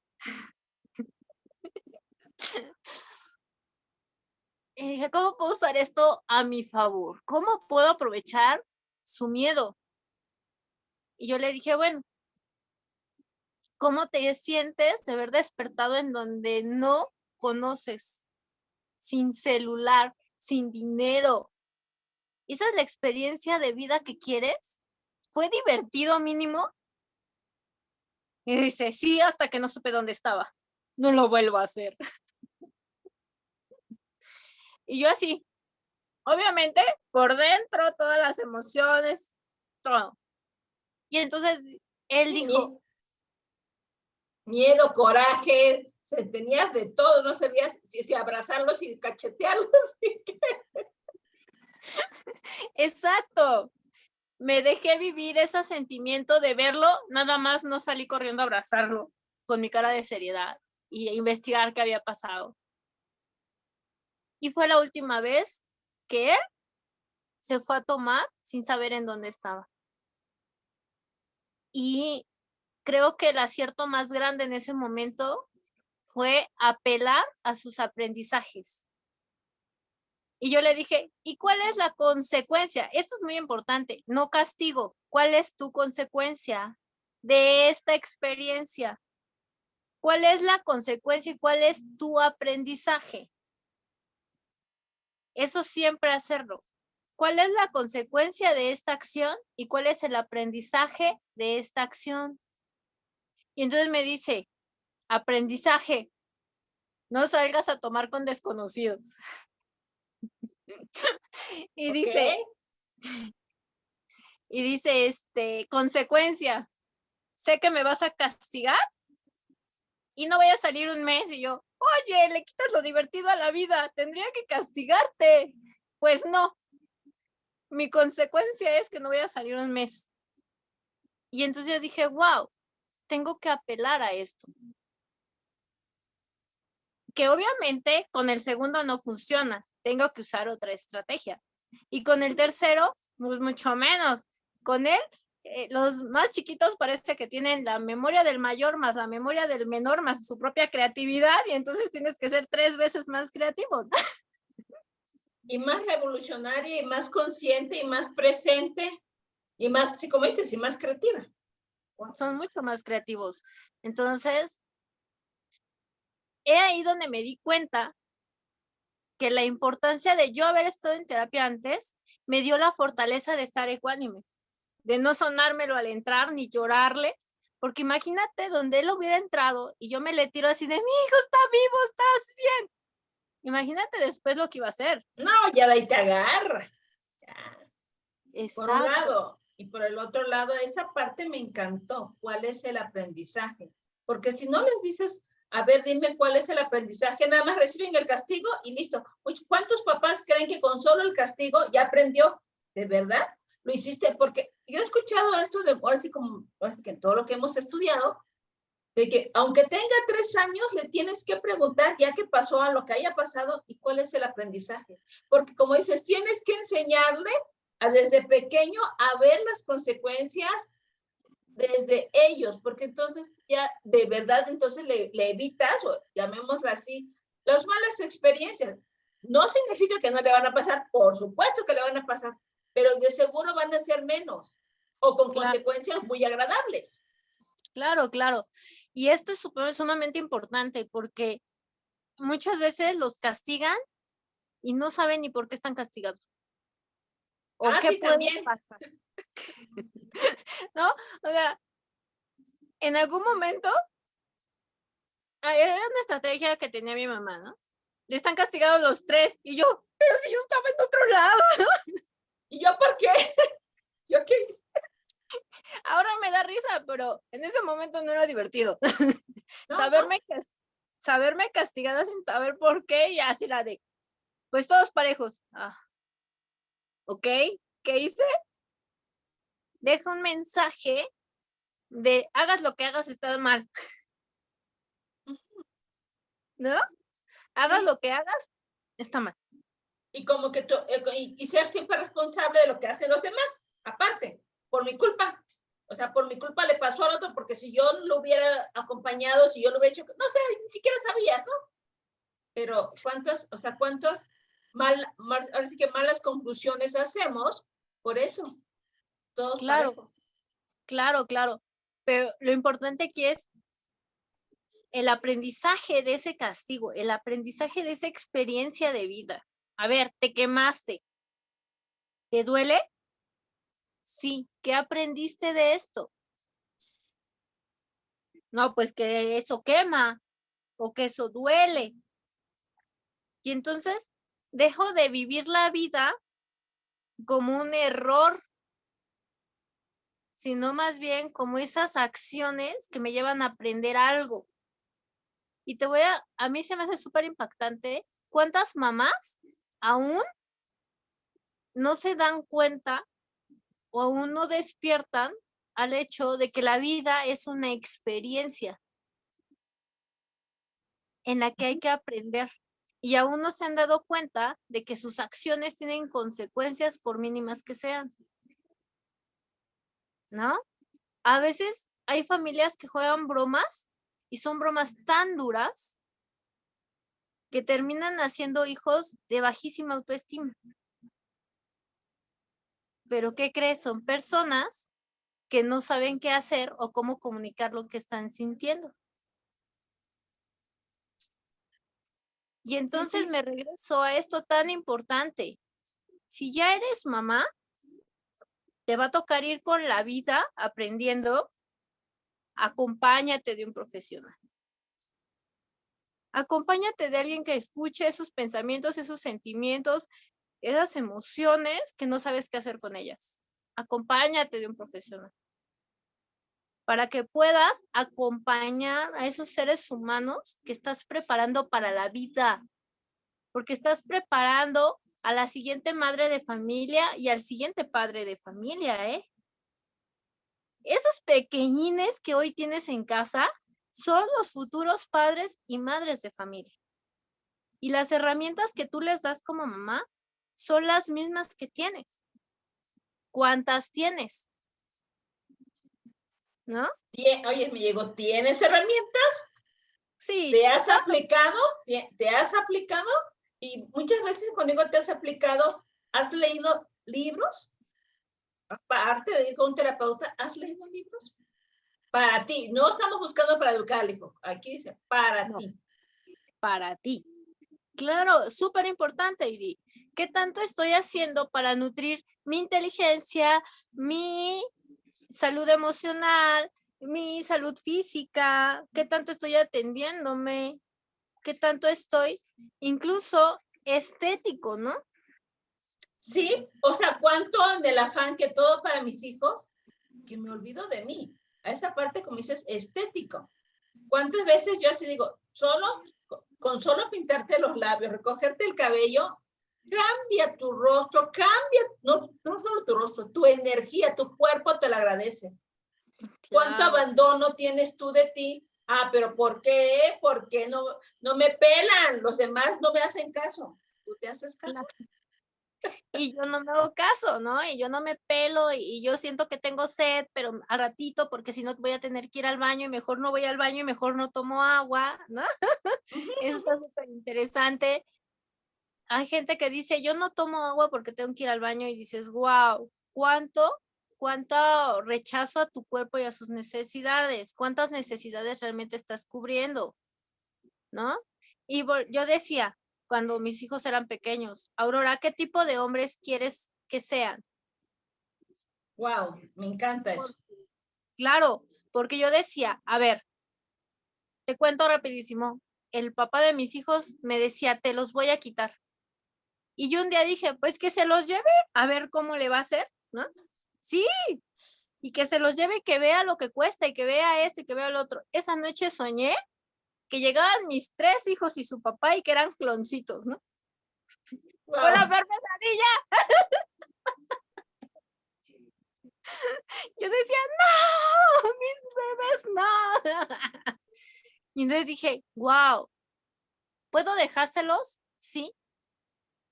S3: Y dije, ¿cómo puedo usar esto a mi favor? ¿Cómo puedo aprovechar su miedo? Y yo le dije, bueno, ¿cómo te sientes de haber despertado en donde no conoces? Sin celular, sin dinero. ¿Esa es la experiencia de vida que quieres? ¿Fue divertido mínimo? Y dice, sí, hasta que no supe dónde estaba. No lo vuelvo a hacer. Y yo así, obviamente, por dentro, todas las emociones, todo. Y entonces él dijo,
S1: miedo, coraje, tenías de todo, no sabías si abrazarlos y cachetearlos.
S3: exacto. me dejé vivir ese sentimiento de verlo, nada más no salí corriendo a abrazarlo con mi cara de seriedad y investigar qué había pasado. Y fue la última vez que él se fue a tomar sin saber en dónde estaba. Y creo que el acierto más grande en ese momento fue apelar a sus aprendizajes. Y yo le dije, ¿y cuál es la consecuencia? Esto es muy importante, no castigo. ¿Cuál es tu consecuencia de esta experiencia? ¿Cuál es la consecuencia y cuál es tu aprendizaje? Eso siempre hacerlo. ¿Cuál es la consecuencia de esta acción y cuál es el aprendizaje de esta acción? Y entonces me dice, aprendizaje, no salgas a tomar con desconocidos. Y
S1: ¿Ok?
S3: dice, consecuencia, sé que me vas a castigar y no voy a salir un mes. Y yo, oye, le quitas lo divertido a la vida, tendría que castigarte. Pues no, mi consecuencia es que no voy a salir un mes. Y entonces yo dije, wow, tengo que apelar a esto. Que obviamente con el segundo no funciona, tengo que usar otra estrategia. Y con el tercero, pues mucho menos. Con él, los más chiquitos parece que tienen la memoria del mayor más la memoria del menor más su propia creatividad y entonces tienes que ser 3 veces más creativo.
S1: Y más revolucionaria y más consciente y más presente y más, sí, como dices, y más creativa.
S3: Son mucho más creativos. Entonces, ahí donde me di cuenta que la importancia de yo haber estado en terapia antes me dio la fortaleza de estar ecuánime, de no sonármelo al entrar ni llorarle, porque imagínate donde él hubiera entrado y yo me le tiro así de, mi hijo está vivo, estás bien. Imagínate después lo que iba a hacer.
S1: No, ya de ahí te agarra. Ya. Por un
S3: Exacto.
S1: lado. Y por el otro lado, esa parte me encantó. ¿Cuál es el aprendizaje? Porque si no les dices, a ver, dime cuál es el aprendizaje, nada más reciben el castigo y listo. ¿Cuántos papás creen que con solo el castigo ya aprendió? ¿De verdad? Lo hiciste porque yo he escuchado esto de, ahora sí que todo lo que hemos estudiado, de que aunque tenga 3 años, le tienes que preguntar ya qué pasó a lo que haya pasado y cuál es el aprendizaje. Porque como dices, tienes que enseñarle desde pequeño a ver las consecuencias desde ellos, porque entonces ya de verdad entonces le evitas, o llamémoslo así, las malas experiencias. No significa que no le van a pasar, por supuesto que le van a pasar, pero de seguro van a ser menos o con
S3: Claro.
S1: consecuencias muy agradables.
S3: Claro, claro. Y esto es sumamente importante porque muchas veces los castigan y no saben ni por qué están castigados. O qué
S1: Sí,
S3: puede
S1: también.
S3: pasar. ¿No? O sea, en algún momento, era una estrategia que tenía mi mamá, ¿no? Están castigados los 3 y yo, pero si yo estaba en otro lado.
S1: ¿Y yo por qué? ¿Yo qué?
S3: Ahora me da risa, pero en ese momento no era divertido.
S1: No,
S3: saberme castigada sin saber por qué y así la de, pues todos parejos. ¿Ok? ¿Qué hice? Deja un mensaje de hagas lo que hagas, estás mal. ¿No? Hagas
S1: sí.
S3: lo que hagas, está mal.
S1: Y como que y ser siempre responsable de lo que hacen los demás, aparte, por mi culpa. O sea, por mi culpa le pasó al otro, porque si yo lo hubiera acompañado, si yo lo hubiera hecho, no sé, ni siquiera sabías, ¿no? Pero cuántas ahora sí que malas conclusiones hacemos por eso, todos
S3: Claro,
S1: parejos.
S3: claro. Pero lo importante aquí es el aprendizaje de ese castigo, el aprendizaje de esa experiencia de vida. A ver, te quemaste. ¿Te duele? Sí. ¿Qué aprendiste de esto? No, pues que eso quema o que eso duele. Y entonces dejo de vivir la vida como un error, sino más bien como esas acciones que me llevan a aprender algo. Y a mí se me hace súper impactante cuántas mamás aún no se dan cuenta o aún no despiertan al hecho de que la vida es una experiencia en la que hay que aprender. Y aún no se han dado cuenta de que sus acciones tienen consecuencias por mínimas que sean, ¿no? A veces hay familias que juegan bromas y son bromas tan duras que terminan haciendo hijos de bajísima autoestima. Pero ¿qué crees? Son personas que no saben qué hacer o cómo comunicar lo que están sintiendo. Y entonces
S1: sí.
S3: me regreso a esto tan importante. Si ya eres mamá, te va a tocar ir con la vida aprendiendo. Acompáñate de un profesional. Acompáñate de alguien que escuche esos pensamientos, esos sentimientos, esas emociones que no sabes qué hacer con ellas. Acompáñate de un profesional para que puedas acompañar a esos seres humanos que estás preparando para la vida, porque estás preparando a la siguiente madre de familia y al siguiente padre de familia, ¿eh? Esos pequeñines que hoy tienes en casa son los futuros padres y madres de familia. Y las herramientas que tú les das como mamá son las mismas que tienes. ¿Cuántas tienes? ¿No?
S1: Oye, me llegó, ¿tienes herramientas?
S3: Sí.
S1: ¿Te has aplicado? ¿Te has aplicado? Y muchas veces cuando digo te has aplicado, ¿has leído libros? Aparte de ir con un terapeuta, ¿has leído libros? Para ti. No estamos buscando para educar al hijo. Aquí dice, para ti.
S3: Para ti. Claro, súper importante, Iri. ¿Qué tanto estoy haciendo para nutrir mi inteligencia, mi salud emocional, mi salud física? ¿Qué tanto estoy atendiéndome? ¿Qué tanto estoy incluso estético, no?
S1: Sí, o sea, cuánto del afán que todo para mis hijos, que me olvido de mí. A esa parte, como dices, estético. ¿Cuántas veces yo así digo, con solo pintarte los labios, recogerte el cabello, cambia tu rostro, cambia, no solo tu rostro, tu energía, tu cuerpo te lo agradece. ¿Cuánto
S3: Claro.
S1: abandono tienes tú de ti? Ah, pero ¿por qué? ¿Por qué no me pelan? Los demás no me hacen caso. ¿Tú te haces caso?
S3: Claro. Y yo no me hago caso, ¿no? Y yo no me pelo y yo siento que tengo sed, pero a ratito, porque si no voy a tener que ir al baño y mejor no voy al baño y mejor no tomo agua, ¿no? Eso está súper interesante. Hay gente que dice, yo no tomo agua porque tengo que ir al baño y dices, wow, cuánto rechazo a tu cuerpo y a sus necesidades, cuántas necesidades realmente estás cubriendo, ¿no? Y yo decía, cuando mis hijos eran pequeños, Aurora, ¿qué tipo de hombres quieres que sean?
S1: Wow, me encanta eso.
S3: Claro, porque yo decía, a ver, te cuento rapidísimo, el papá de mis hijos me decía, te los voy a quitar. Y yo un día dije, pues que se los lleve, a ver cómo le va a hacer, ¿no? Sí, y que se los lleve, que vea lo que cuesta y que vea esto y que vea lo otro. Esa noche soñé que llegaban mis 3 hijos y su papá y que eran cloncitos, ¿no?
S1: Wow.
S3: ¡Fue la peor pesadilla! Yo decía, no, mis bebés, no. Y entonces dije, wow, ¿puedo dejárselos? Sí.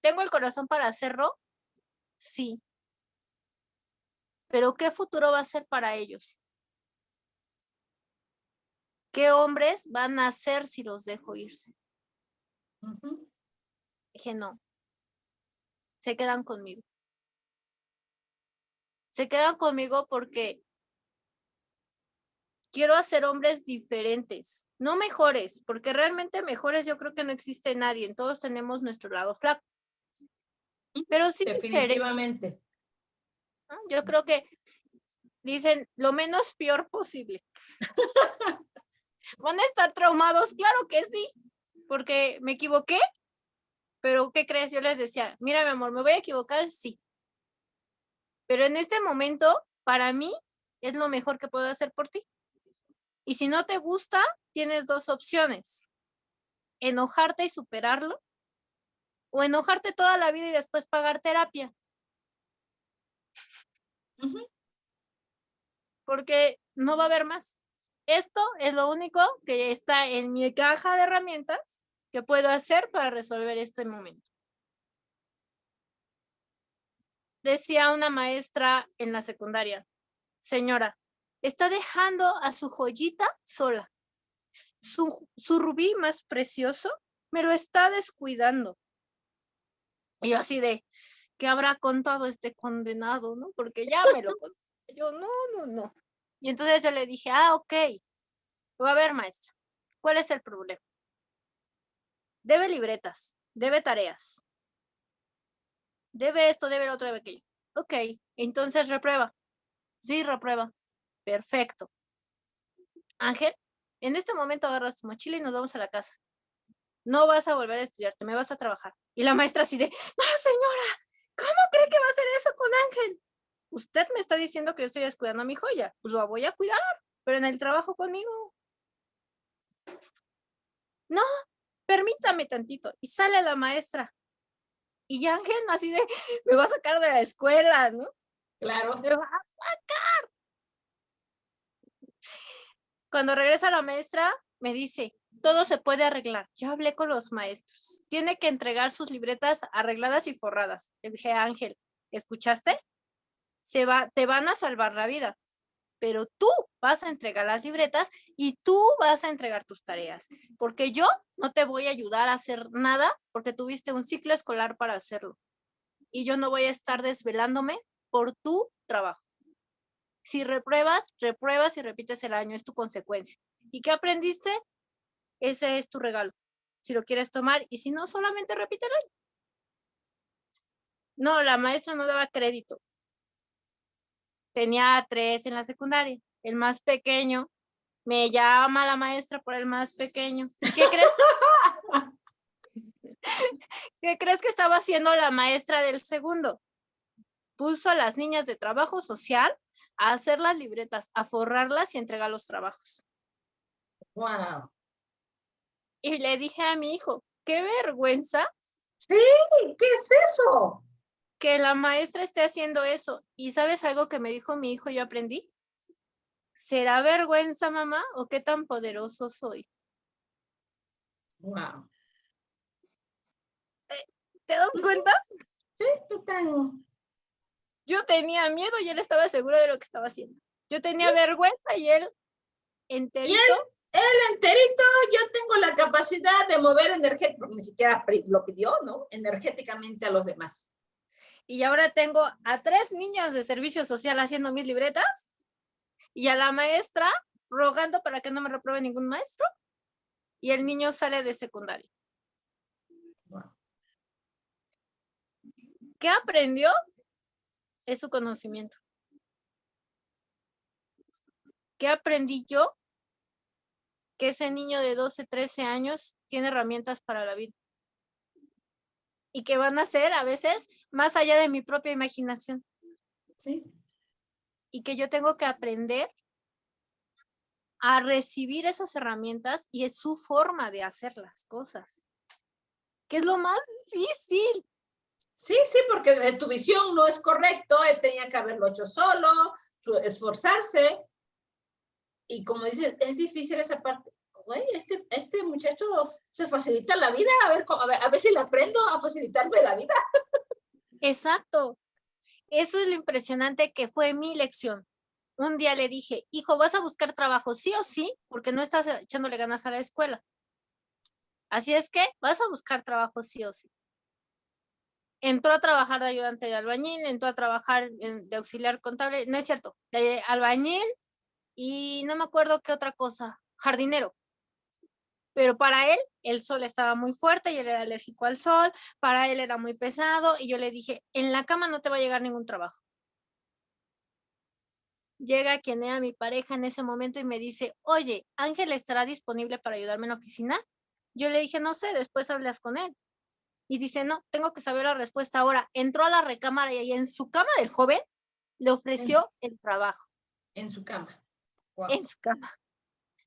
S3: ¿Tengo el corazón para hacerlo? Sí. Pero ¿qué futuro va a ser para ellos? ¿Qué hombres van a ser si los dejo irse? Dije, no, se quedan conmigo. Se quedan conmigo porque quiero hacer hombres diferentes, no mejores, porque realmente mejores yo creo que no existe nadie, todos tenemos nuestro lado flaco, pero sí diferente.
S1: Definitivamente.
S3: ¿No? Yo creo que dicen lo menos peor posible. ¿Van a estar traumados? Claro que sí, porque me equivoqué, pero ¿qué crees? Yo les decía, mira mi amor, ¿me voy a equivocar? Sí, pero en este momento, para mí, es lo mejor que puedo hacer por ti. Y si no te gusta, tienes 2 opciones, enojarte y superarlo, o enojarte toda la vida y después pagar terapia.
S1: Ujú.
S3: porque no va a haber más. Esto es lo único que está en mi caja de herramientas que puedo hacer para resolver este momento. Decía una maestra en la secundaria: señora, está dejando a su joyita sola. Su rubí más precioso me lo está descuidando. Y yo así de, ¿qué habrá contado este condenado, no? Porque ya me lo contó. Yo, no. Y entonces yo le dije, ok, a ver, maestra, ¿cuál es el problema? Debe libretas, debe tareas, debe esto, debe lo otro, debe aquello. Ok, entonces reprueba. Sí, reprueba. Perfecto. Ángel, en este momento agarras tu mochila y nos vamos a la casa. No vas a volver a estudiarte, me vas a trabajar. Y la maestra así de, no, señora, ¿cómo cree que va a hacer eso con Ángel? Usted me está diciendo que yo estoy descuidando a mi joya. Pues lo voy a cuidar, pero en el trabajo conmigo. No, permítame tantito. Y sale la maestra. Y Ángel así de, me va a sacar de la escuela, ¿no?
S1: Claro.
S3: Me va a sacar. Cuando regresa la maestra, me dice, todo se puede arreglar. Ya hablé con los maestros. Tiene que entregar sus libretas arregladas y forradas. Le dije, Ángel, ¿escuchaste? Te van a salvar la vida, pero tú vas a entregar las libretas y tú vas a entregar tus tareas, porque yo no te voy a ayudar a hacer nada porque tuviste un ciclo escolar para hacerlo y yo no voy a estar desvelándome por tu trabajo. Si repruebas, repruebas y repites el año, es tu consecuencia. ¿Y qué aprendiste? Ese es tu regalo. Si lo quieres tomar y si no, solamente repite el año. No, la maestra no daba crédito. Tenía 3 en la secundaria. El más pequeño me llama la maestra por el más pequeño. ¿Y qué crees? ¿Qué crees que estaba haciendo la maestra del segundo? Puso a las niñas de trabajo social a hacer las libretas, a forrarlas y entregar los trabajos.
S1: Wow.
S3: Y le dije a mi hijo, qué vergüenza
S1: Sí, ¿qué es eso?
S3: que la maestra esté haciendo eso. ¿Y sabes algo que me dijo mi hijo y yo aprendí? ¿Será vergüenza, mamá, o qué tan poderoso soy?
S1: Wow.
S3: ¿Te das cuenta?
S1: Sí, total.
S3: Yo tenía miedo y él estaba seguro de lo que estaba haciendo. Yo tenía vergüenza y él
S1: Y
S3: enterito.
S1: él enterito, yo tengo la capacidad de mover energéticamente, ni siquiera lo pidió, ¿no? Energéticamente a los demás.
S3: Y ahora tengo a 3 niñas de servicio social haciendo mis libretas y a la maestra rogando para que no me repruebe ningún maestro y el niño sale de secundaria.
S1: Wow.
S3: ¿Qué aprendió? Es su conocimiento. ¿Qué aprendí yo? Que ese niño de 12, 13 años tiene herramientas para la vida y que van a ser a veces más allá de mi propia imaginación.
S1: Sí.
S3: Y que yo tengo que aprender a recibir esas herramientas y es su forma de hacer las cosas, que es lo más difícil.
S1: Sí, sí, porque de tu visión no es correcto, él tenía que haberlo hecho solo, esforzarse, y como dices, es difícil esa parte. Güey, este muchacho se facilita la vida, a ver si le aprendo a facilitarme la vida.
S3: Exacto. Eso es lo impresionante que fue mi lección. Un día le dije, hijo, vas a buscar trabajo sí o sí, porque no estás echándole ganas a la escuela. Así es que vas a buscar trabajo sí o sí. Entró a trabajar de ayudante de albañil, entró a trabajar de auxiliar contable, no es cierto, de albañil y no me acuerdo qué otra cosa, jardinero. Pero para él, el sol estaba muy fuerte y él era alérgico al sol, para él era muy pesado y yo le dije, en la cama no te va a llegar ningún trabajo. Llega quien era mi pareja en ese momento y me dice, oye, Ángel estará disponible para ayudarme en la oficina. Yo le dije, no sé, después hablas con él. Y dice, no, tengo que saber la respuesta ahora. Entró a la recámara y en su cama del joven le ofreció el trabajo.
S1: En su cama. Wow.
S3: En su cama.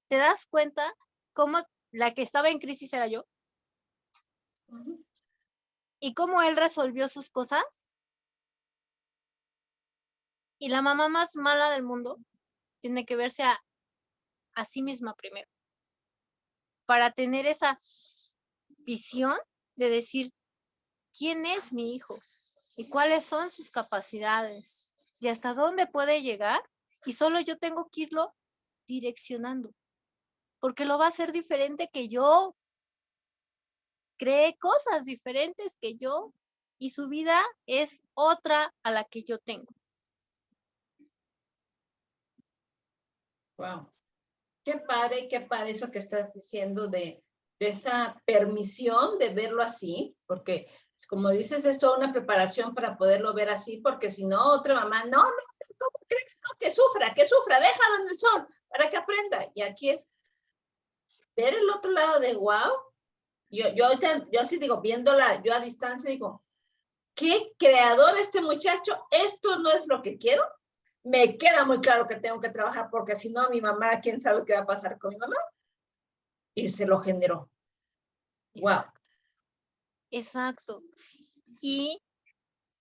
S3: ¿Te das cuenta cómo la que estaba en crisis era yo?
S1: Uh-huh.
S3: ¿Y cómo él resolvió sus cosas? Y la mamá más mala del mundo tiene que verse a sí misma primero, para tener esa visión de decir, ¿quién es mi hijo? ¿Y cuáles son sus capacidades? ¿Y hasta dónde puede llegar? Y solo yo tengo que irlo direccionando, porque lo va a hacer diferente que yo, cree cosas diferentes que yo, y su vida es otra a la que yo tengo.
S1: Wow. Qué padre eso que estás diciendo de esa permisión de verlo así, porque como dices, es toda una preparación para poderlo ver así, porque si no, otra mamá, no, ¿cómo crees? No, que sufra, déjalo en el sol para que aprenda. Y aquí es ver el otro lado de wow. Yo sí digo, viéndola yo a distancia, digo, qué creador este muchacho, esto no es lo que quiero. Me queda muy claro que tengo que trabajar porque si no, mi mamá, quién sabe qué va a pasar con mi mamá. Y se lo generó. Wow.
S3: Exacto. Y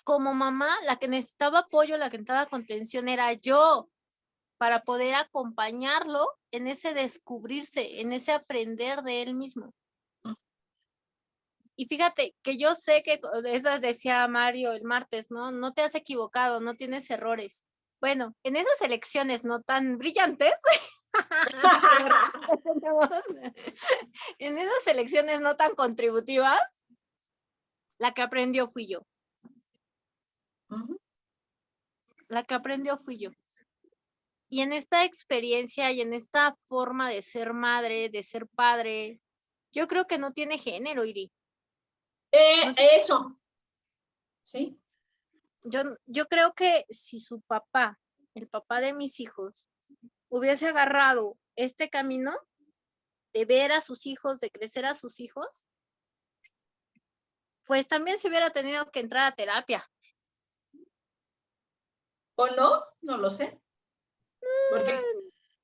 S3: como mamá, la que necesitaba apoyo, la que necesitaba contención era yo, para poder acompañarlo en ese descubrirse, en ese aprender de él mismo. Y fíjate que yo sé que, eso decía Mario el martes, ¿no? No te has equivocado, no tienes errores. Bueno, en esas elecciones no tan brillantes, en esas elecciones no tan contributivas, la que aprendió fui yo. La que aprendió fui yo. Y en esta experiencia y en esta forma de ser madre, de ser padre, yo creo que no tiene género, Iri. No tiene...
S1: Eso. Sí.
S3: Yo creo que si su papá, el papá de mis hijos, hubiese agarrado este camino de ver a sus hijos, de crecer a sus hijos, pues también se hubiera tenido que entrar a terapia.
S1: ¿O no? No lo sé. Porque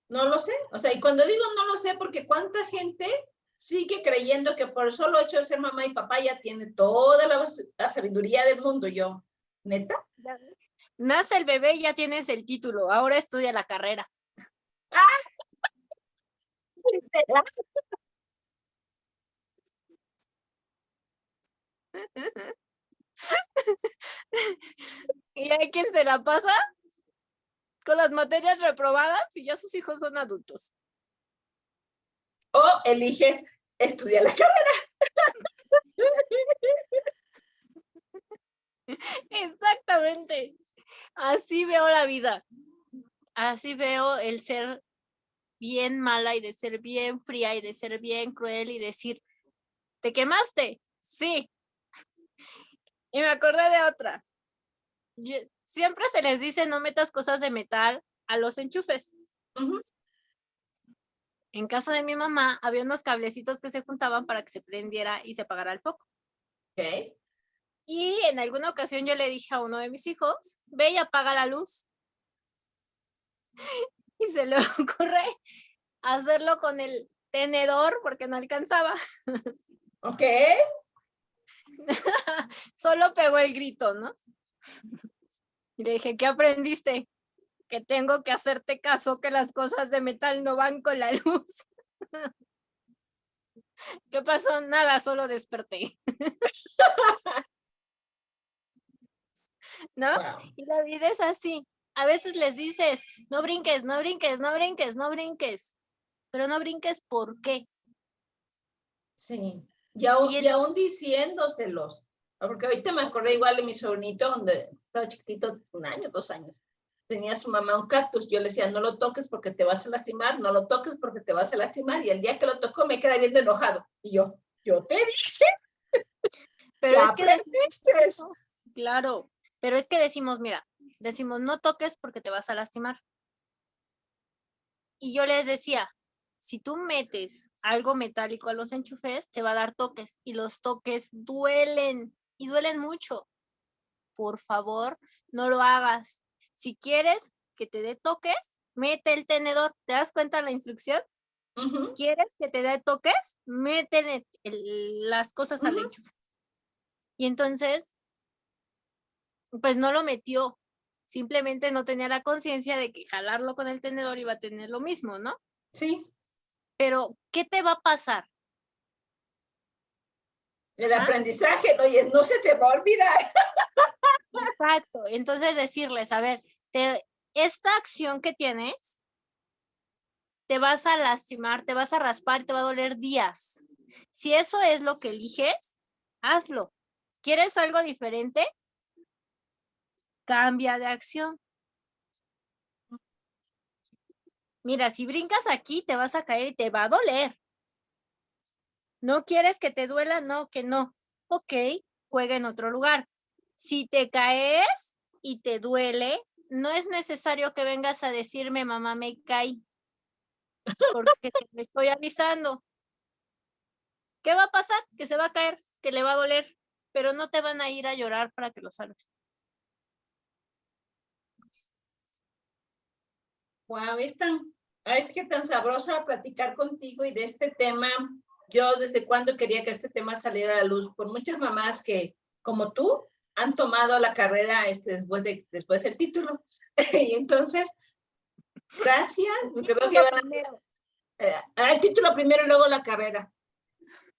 S1: no lo sé. O sea, y cuando digo no lo sé, porque cuánta gente sigue creyendo que por el solo hecho de ser mamá y papá ya tiene toda la sabiduría del mundo. Yo, ¿neta?
S3: Nace el bebé y ya tienes el título, ahora estudia la carrera. Y hay quien se la pasa con las materias reprobadas y ya sus hijos son adultos.
S1: O eliges estudiar la carrera.
S3: Exactamente. Así veo la vida. Así veo el ser bien mala y de ser bien fría y de ser bien cruel y decir, ¿te quemaste? Sí. Y me acordé de otra. Siempre se les dice no metas cosas de metal a los enchufes. En casa de mi mamá había unos cablecitos que se juntaban para que se prendiera y se apagara el foco.
S1: Okay.
S3: Y en alguna ocasión yo le dije a uno de mis hijos, ve y apaga la luz. Y se le ocurre hacerlo con el tenedor porque no alcanzaba.
S1: Ok.
S3: Solo pegó el grito, ¿no? Y le dije, ¿qué aprendiste? Que tengo que hacerte caso, que las cosas de metal no van con la luz. ¿Qué pasó? Nada, solo desperté. ¿No?
S1: Wow.
S3: Y la vida es así. A veces les dices, no brinques, no brinques, no brinques, no brinques. Pero no brinques, ¿por qué?
S1: Sí.
S3: Y
S1: Y aún diciéndoselos. Porque ahorita me acordé igual de mi sobrinito, donde estaba chiquitito, 1 año, 2 años. Tenía su mamá un cactus. Yo le decía, no lo toques porque te vas a lastimar, no lo toques porque te vas a lastimar. Y el día que lo tocó me queda viendo enojado. Y yo te dije.
S3: pero
S1: Ya
S3: es que
S1: aprendiste.
S3: claro, pero es que decimos, mira, decimos, no toques porque te vas a lastimar. Y yo les decía, si tú metes algo metálico a los enchufes, te va a dar toques y los toques duelen y duelen mucho. Por favor, no lo hagas. Si quieres que te dé toques, mete el tenedor. ¿Te das cuenta de la instrucción? ¿Quieres que te dé toques? Métele las cosas al enchufe. Y entonces, pues no lo metió. simplemente no tenía la conciencia de que jalarlo con el tenedor iba a tener lo mismo, ¿no?
S1: Sí.
S3: Pero, ¿qué te va a pasar?
S1: El aprendizaje, oye, no se te va a olvidar.
S3: Exacto. Entonces decirles, a ver, esta acción que tienes, te vas a lastimar, te vas a raspar, te va a doler días. Si eso es lo que eliges, hazlo. ¿Quieres algo diferente? Cambia de acción. Mira, si brincas aquí, te vas a caer y te va a doler. ¿No quieres que te duela? No, que no. Ok, juega en otro lugar. Si te caes y te duele, no es necesario que vengas a decirme, mamá, me caí, porque te lo estoy avisando. ¿Qué va a pasar? Que se va a caer, que le va a doler, pero no te van a ir a llorar para que lo salves.
S1: Wow, es que tan sabrosa platicar contigo y de este tema. Yo desde cuando quería que este tema saliera a la luz, por muchas mamás que, como tú, han tomado la carrera después del título. Y entonces, gracias. Creo que van el título primero y luego la carrera.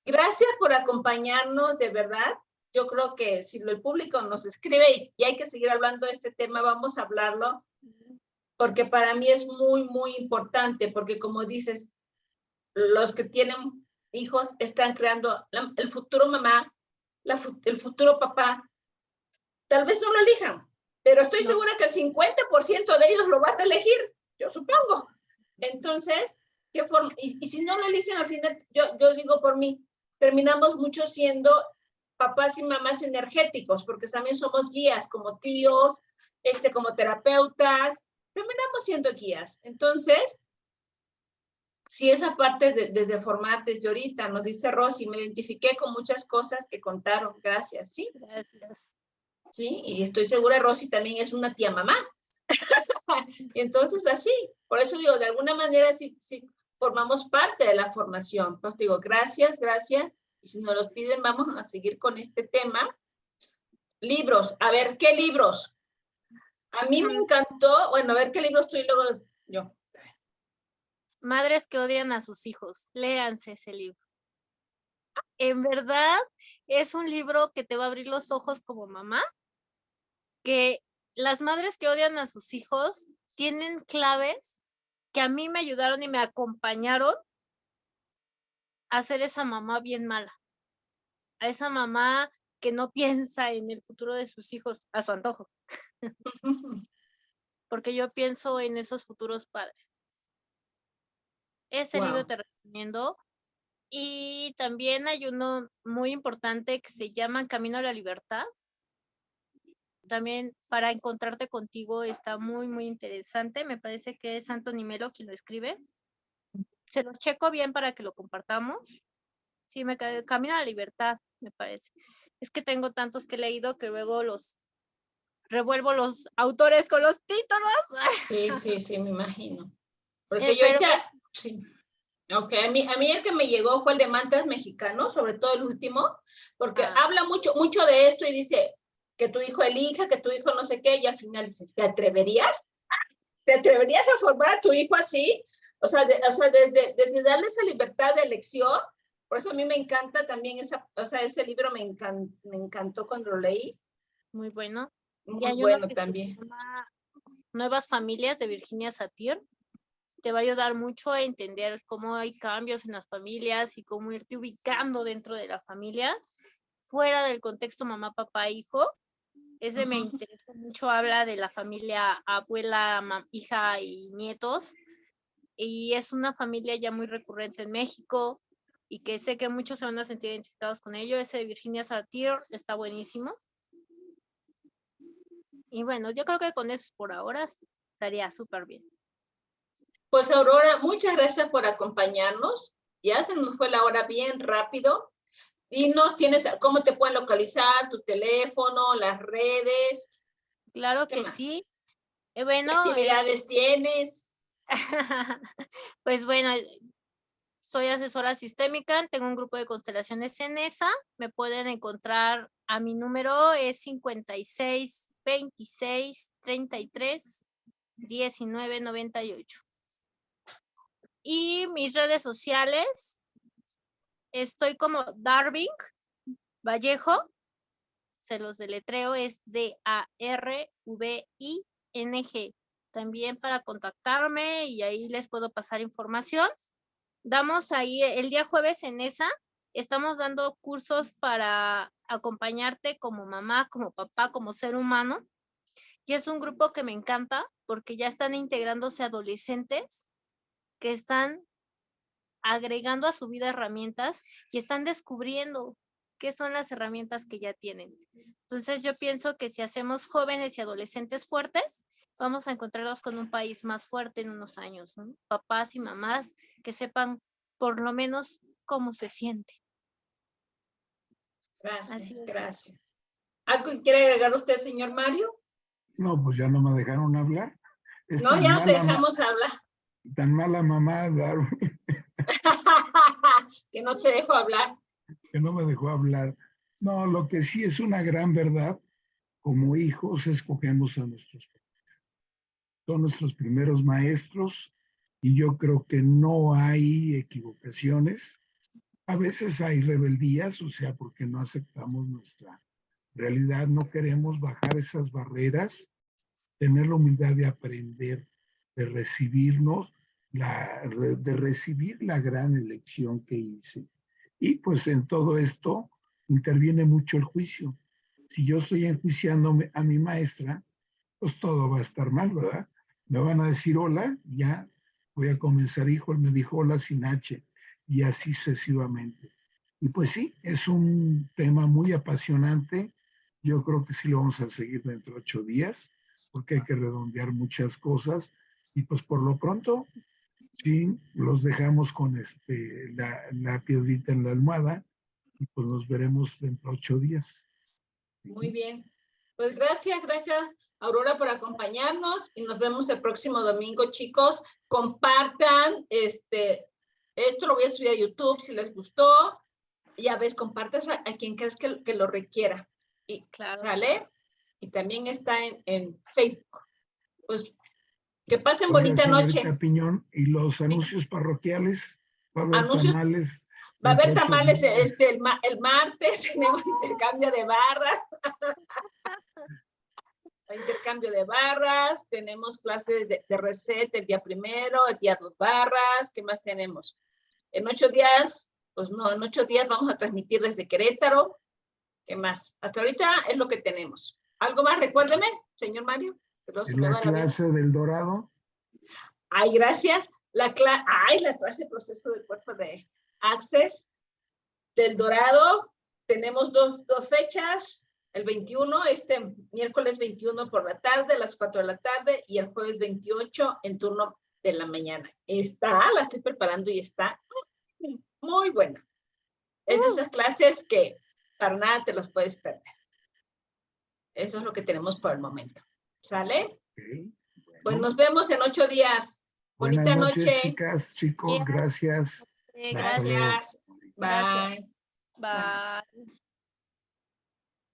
S1: Gracias por acompañarnos, de verdad. Yo creo que si el público nos escribe y hay que seguir hablando de este tema, vamos a hablarlo, porque para mí es muy, muy importante, porque como dices, los que tienen hijos están creando el futuro mamá, el futuro papá. Tal vez no lo elijan, pero estoy segura que el 50% de ellos lo van a elegir, yo supongo. Entonces, ¿qué forma? Y si no lo eligen al final, yo digo por mí, terminamos mucho siendo papás y mamás energéticos, porque también somos guías, como tíos, como terapeutas, terminamos siendo guías. Entonces, si esa parte desde formar desde ahorita, nos dice Rosy, me identifiqué con muchas cosas que contaron, gracias, ¿sí?
S3: Gracias.
S1: Sí, y estoy segura Rosy también es una tía mamá. Entonces, así, por eso digo, de alguna manera sí formamos parte de la formación. Pues digo, gracias, gracias. Y si nos los piden, vamos a seguir con este tema. Libros, a ver, ¿qué libros? A mí me encantó, bueno, a ver qué libros estoy luego yo.
S3: Madres que odian a sus hijos, léanse ese libro. En verdad, es un libro que te va a abrir los ojos como mamá, que las madres que odian a sus hijos tienen claves que a mí me ayudaron y me acompañaron a ser esa mamá bien mala, a esa mamá que no piensa en el futuro de sus hijos a su antojo, porque yo pienso en esos futuros padres. Ese libro te recomiendo. Y también hay uno muy importante que se llama Camino a la Libertad. También para encontrarte contigo está muy, muy interesante. Me parece que es Anthony Melo quien lo escribe. Se los checo bien para que lo compartamos. Sí, me quedé Camino a la Libertad, me parece. Es que tengo tantos que he leído que luego los revuelvo los autores con los títulos.
S1: Sí, me imagino. Porque yo ya, sí. Ok, a mí el que me llegó fue el de Mantras Mexicanos, sobre todo el último, porque habla mucho de esto y dice que tu hijo elija, que tu hijo no sé qué, y al final dice, ¿te atreverías? ¿Te atreverías a formar a tu hijo así? O sea, desde darle esa libertad de elección, por eso a mí me encanta también ese libro me encantó cuando lo leí.
S3: Muy bueno.
S1: Muy
S3: y hay
S1: bueno
S3: uno que
S1: también.
S3: se llama Nuevas Familias de Virginia Satir. Te va a ayudar mucho a entender cómo hay cambios en las familias y cómo irte ubicando dentro de la familia, fuera del contexto mamá, papá, hijo. Ese me interesa mucho, habla de la familia abuela, hija y nietos, y es una familia ya muy recurrente en México y que sé que muchos se van a sentir identificados con ello. Ese de Virginia Satir está buenísimo. Y bueno, yo creo que con eso por ahora estaría súper bien.
S1: Pues Aurora, muchas gracias por acompañarnos. Ya se nos fue la hora bien rápido. Dinos, ¿cómo te pueden localizar? ¿Tu teléfono, las redes?
S3: Claro que sí. Bueno,
S1: ¿qué actividades tienes?
S3: Pues bueno, soy asesora sistémica, tengo un grupo de constelaciones en ESA. Me pueden encontrar a mi número, es 56 26 33 19 98. Y mis redes sociales, estoy como Darving Vallejo, se los deletreo, es DARVING. También para contactarme y ahí les puedo pasar información. Damos ahí el día jueves en esa, estamos dando cursos para acompañarte como mamá, como papá, como ser humano. Y es un grupo que me encanta porque ya están integrándose adolescentes que están agregando a su vida herramientas y están descubriendo qué son las herramientas que ya tienen. Entonces yo pienso que si hacemos jóvenes y adolescentes fuertes, vamos a encontrarlos con un país más fuerte en unos años, ¿no? Papás y mamás que sepan por lo menos cómo se siente.
S1: Gracias, gracias. ¿Algo que quiere agregar usted, señor Mario?
S2: No, pues ya no me dejaron hablar.
S1: No, ya no te dejamos hablar.
S2: Tan mala mamá, Darwin.
S1: Que no te dejo hablar.
S2: Que no me dejó hablar. No, lo que sí es una gran verdad, como hijos escogemos a nuestros padres. Son nuestros primeros maestros y yo creo que no hay equivocaciones. A veces hay rebeldías, o sea, porque no aceptamos nuestra realidad, no queremos bajar esas barreras, tener la humildad de aprender, de recibirnos, de recibir la gran elección que hice. Y pues en todo esto interviene mucho el juicio. Si yo estoy enjuiciándome a mi maestra, pues todo va a estar mal, ¿verdad? Me van a decir hola, ya voy a comenzar, hijo, él me dijo hola sin H, y así sucesivamente. Y pues sí, es un tema muy apasionante. Yo creo que sí lo vamos a seguir dentro de 8 días, porque hay que redondear muchas cosas. Y pues por lo pronto, sí, los dejamos con la piedrita en la almohada y pues nos veremos dentro de 8 días.
S1: Muy bien. Pues gracias, Aurora, por acompañarnos y nos vemos el próximo domingo, chicos. Compartan, esto lo voy a subir a YouTube si les gustó. Ya ves, compartes a quien crees que lo requiera. Y
S3: claro,
S1: ¿sale? Y también está en Facebook. Pues que pasen bonita noche.
S2: Piñón, y los anuncios parroquiales, va a haber
S1: anuncios,
S2: tamales.
S1: Va a haber tamales el martes, tenemos intercambio de barras. Intercambio de barras, tenemos clases de receta el día primero, el día 2 barras, ¿qué más tenemos? En 8 días, pues no, en 8 días vamos a transmitir desde Querétaro. ¿Qué más? Hasta ahorita es lo que tenemos. ¿Algo más? Recuérdeme, señor Mario.
S2: La clase del Dorado.
S1: Ay, gracias. La clase de proceso de cuerpo de Access del Dorado. Tenemos dos fechas. El 21, miércoles 21 por la tarde, a las 4 de la tarde, y el jueves 28 en turno de la mañana. La estoy preparando y está muy buena. Es de esas clases que para nada te los puedes perder. Eso es lo que tenemos por el momento. ¿Sale?
S2: Okay, bueno.
S1: Pues nos vemos en 8 días. Bonita noche.
S2: Chicas, chicos, gracias.
S1: Gracias. Bye.
S3: Bye.